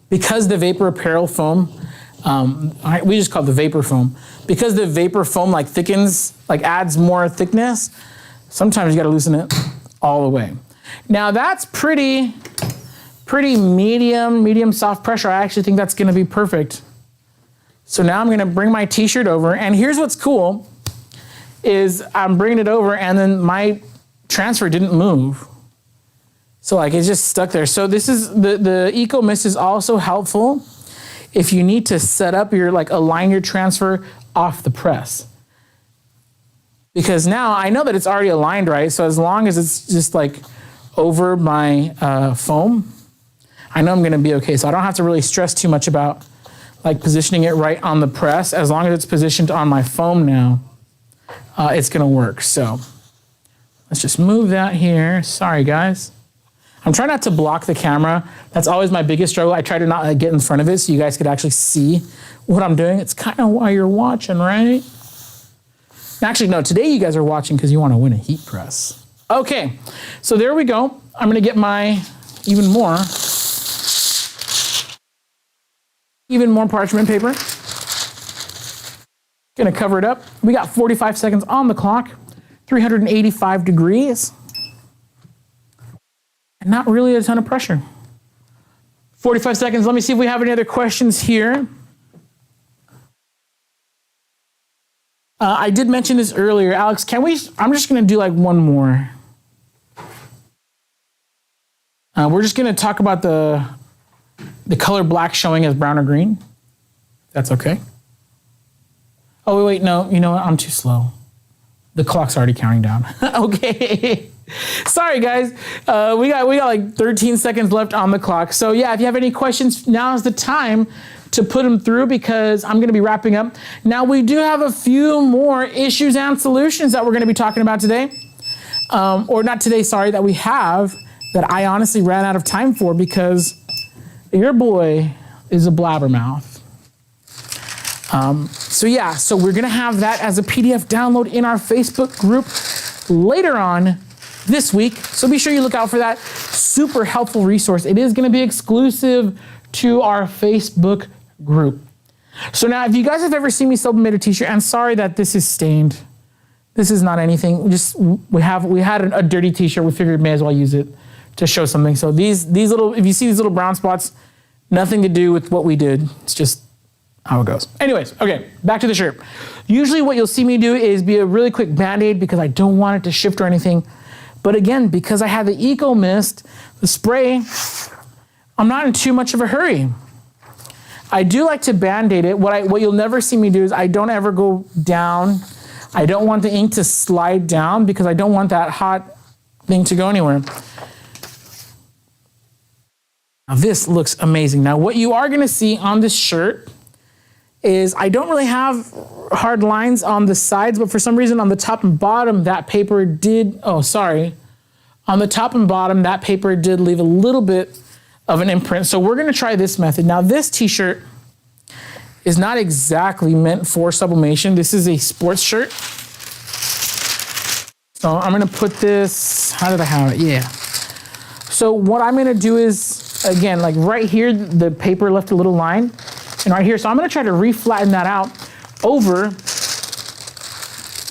Because the vapor apparel foam, we just call it the vapor foam. Because the vapor foam like thickens, like adds more thickness, sometimes you gotta loosen it all the way. Now that's pretty medium soft pressure. I actually think that's gonna be perfect. So now I'm gonna bring my t-shirt over, and here's what's cool, is I'm bringing it over and then my transfer didn't move. So like it's just stuck there. So this is, the Eco Mist is also helpful if you need to set up your, like align your transfer off the press. Because now I know that it's already aligned right, so as long as it's just like over my foam, I know I'm gonna be okay. So I don't have to really stress too much about like positioning it right on the press. As long as it's positioned on my foam now, it's gonna work. So let's just move that here. Sorry guys. I'm trying not to block the camera. That's always my biggest struggle. I try to not get in front of it so you guys could actually see what I'm doing. It's kind of why you're watching, right? Actually, no, today you guys are watching because you want to win a heat press. Okay, so there we go. I'm gonna get my even more parchment paper. Gonna cover it up. We got 45 seconds on the clock, 385 degrees. And not really a ton of pressure. 45 seconds. Let me see if we have any other questions here. I did mention this earlier. Alex, I'm just gonna do like one more. We're just gonna talk about the color black showing as brown or green. That's okay. Oh, wait, no, you know what? I'm too slow. The clock's already counting down. Okay. Sorry, guys. We got like 13 seconds left on the clock. So yeah, if you have any questions, now's the time to put them through because I'm gonna be wrapping up. Now we do have a few more issues and solutions that we're gonna be talking about today. Or not today, sorry, that we have that I honestly ran out of time for because your boy is a blabbermouth. So yeah, so we're gonna have that as a PDF download in our Facebook group later on this week. So be sure you look out for that super helpful resource. It is gonna be exclusive to our Facebook group. So now if you guys have ever seen me sublimate a t-shirt, I'm sorry that this is stained. This is not anything. We had a dirty t-shirt. We figured may as well use it to show something. So these little, if you see these little brown spots, nothing to do with what we did. It's just how it goes. Anyways, okay, back to the shirt. Usually what you'll see me do is be a really quick Band-Aid because I don't want it to shift or anything. But again, because I have the Eco Mist, the spray, I'm not in too much of a hurry. I do like to Band-Aid it. What you'll never see me do is I don't ever go down. I don't want the ink to slide down because I don't want that hot thing to go anywhere. Now this looks amazing. Now what you are gonna see on this shirt is I don't really have hard lines on the sides, but for some reason on the top and bottom, that paper did, on the top and bottom, that paper did leave a little bit of an imprint. So we're gonna try this method. Now this t-shirt is not exactly meant for sublimation. This is a sports shirt. So I'm gonna put this, how did I have it? Yeah. So what I'm gonna do is, again, like right here, the paper left a little line, and right here, so I'm gonna try to re-flatten that out over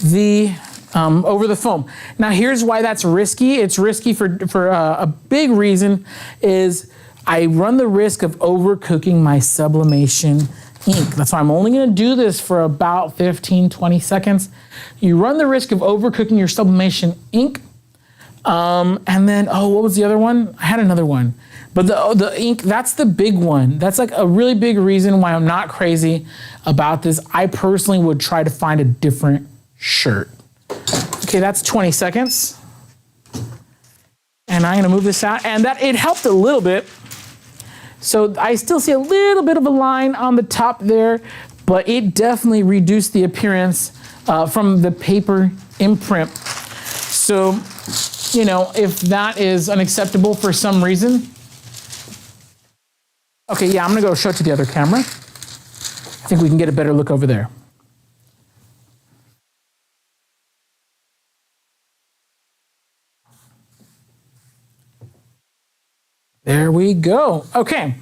the foam. Now here's why that's risky. It's risky for a big reason is I run the risk of overcooking my sublimation ink. That's why I'm only gonna do this for about 15, 20 seconds. You run the risk of overcooking your sublimation ink. And then, oh, what was the other one? I had another one. But the ink, that's the big one. That's like a really big reason why I'm not crazy about this. I personally would try to find a different shirt. Okay, that's 20 seconds. And I'm gonna move this out. And that it helped a little bit. So I still see a little bit of a line on the top there, but it definitely reduced the appearance from the paper imprint. So, you know, if that is unacceptable for some reason. Okay, yeah, I'm gonna go show it to the other camera. I think we can get a better look over there. There we go. Okay,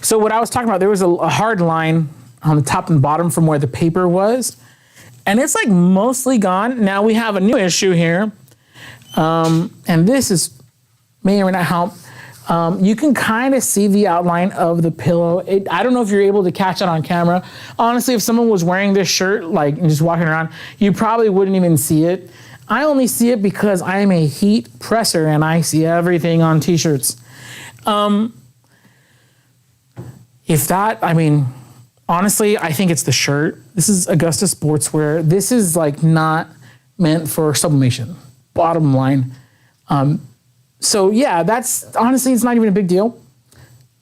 so what I was talking about, there was a hard line on the top and bottom from where the paper was, and it's like mostly gone. Now we have a new issue here, and this may or may not help. You can kind of see the outline of the pillow. I don't know if you're able to catch it on camera. Honestly, if someone was wearing this shirt, like and just walking around, you probably wouldn't even see it. I only see it because I am a heat presser and I see everything on t-shirts. Honestly, I think it's the shirt. This is Augusta Sportswear. This is like not meant for sublimation, bottom line. So yeah, that's honestly, it's not even a big deal.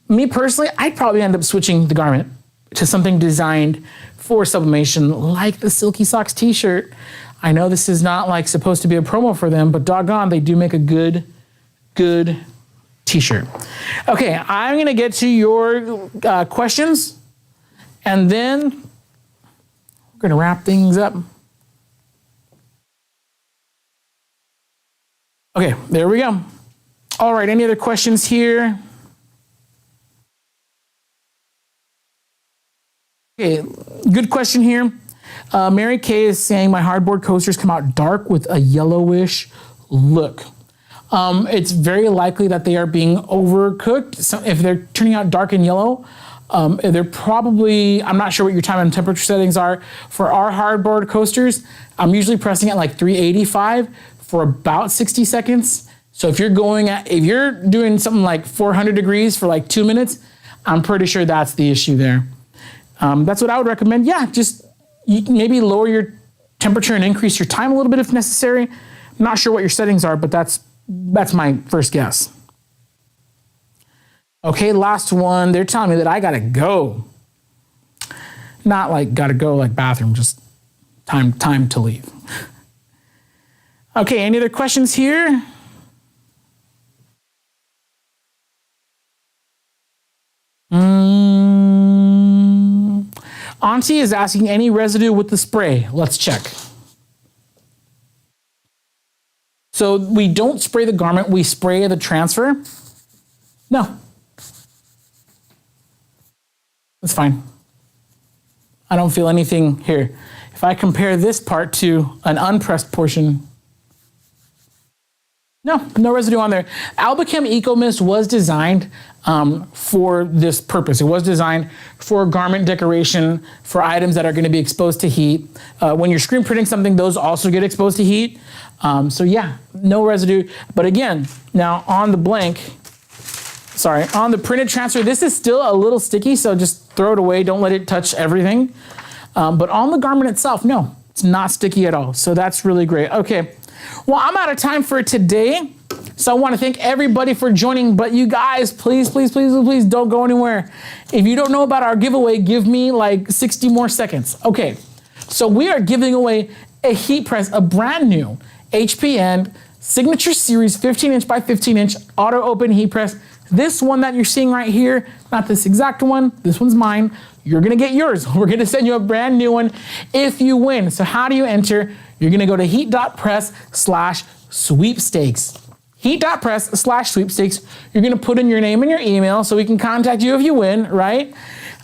Me personally, I'd probably end up switching the garment to something designed for sublimation, like the Silky Socks t-shirt. I know this is not like supposed to be a promo for them, but doggone, they do make a good t-shirt. Okay, I'm gonna get to your questions, and then we're gonna wrap things up. Okay, there we go. All right, any other questions here? Okay, good question here. Mary Kay is saying my hardboard coasters come out dark with a yellowish look. It's very likely that they are being overcooked. So if they're turning out dark and yellow, they're probably, I'm not sure what your time and temperature settings are. For our hardboard coasters, I'm usually pressing at like 385 for about 60 seconds. So if you're doing something like 400 degrees for like 2 minutes, I'm pretty sure that's the issue there. That's what I would recommend. Yeah, just maybe lower your temperature and increase your time a little bit if necessary. I'm not sure what your settings are, but that's my first guess. Okay, last one. They're telling me that I gotta go. Not like gotta go like bathroom, just time to leave. Okay, any other questions here? Auntie is asking any residue with the spray. Let's check. So we don't spray the garment, we spray the transfer. No. That's fine. I don't feel anything here. If I compare this part to an unpressed portion, no residue on there. Albachem Eco Mist was designed for this purpose. It was designed for garment decoration, for items that are going to be exposed to heat. When you're screen printing something, those also get exposed to heat. So yeah, no residue. But again, now on the on the printed transfer, this is still a little sticky, so just throw it away. Don't let it touch everything. But on the garment itself, no, it's not sticky at all. So that's really great. Okay. Well, I'm out of time for today. So I want to thank everybody for joining, but you guys, please don't go anywhere. If you don't know about our giveaway, give me like 60 more seconds. Okay, so we are giving away a heat press, a brand new HPN Signature Series 15-inch by 15-inch auto open heat press. This one that you're seeing right here, not this exact one, this one's mine. You're gonna get yours. We're gonna send you a brand new one if you win. So how do you enter? You're gonna go to heat.press/sweepstakes. Heat.press/sweepstakes. You're gonna put in your name and your email so we can contact you if you win, right?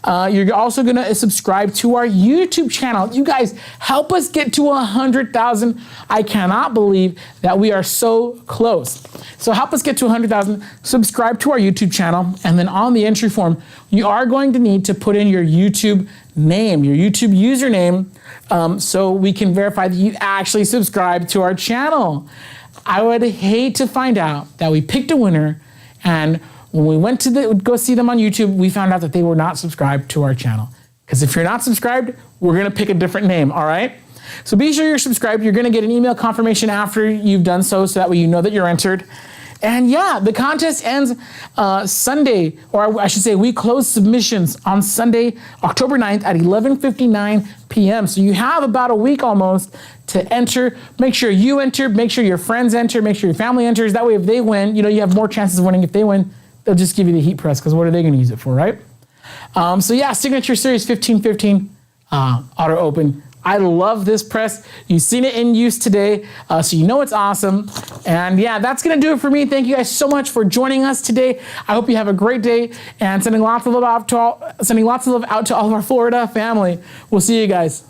You're also gonna subscribe to our YouTube channel. You guys, help us get to 100,000. I cannot believe that we are so close. So help us get to 100,000, subscribe to our YouTube channel, and then on the entry form, you are going to need to put in your YouTube name, your YouTube username, so we can verify that you actually subscribe to our channel. I would hate to find out that we picked a winner and when we went to go see them on YouTube, we found out that they were not subscribed to our channel. Because if you're not subscribed, we're gonna pick a different name, all right? So be sure you're subscribed. You're gonna get an email confirmation after you've done so that way you know that you're entered. And yeah, the contest ends Sunday, or I should say we close submissions on Sunday, October 9th at 11:59 p.m. So you have about a week almost to enter. Make sure you enter, make sure your friends enter, make sure your family enters. That way if they win, you have more chances of winning. If they win, they'll just give you the heat press because what are they gonna use it for, right? So yeah, Signature Series 1515 auto open. I love this press. You've seen it in use today, so you know it's awesome. And yeah, that's gonna do it for me. Thank you guys so much for joining us today. I hope you have a great day and sending lots of love out to all of our Florida family. We'll see you guys.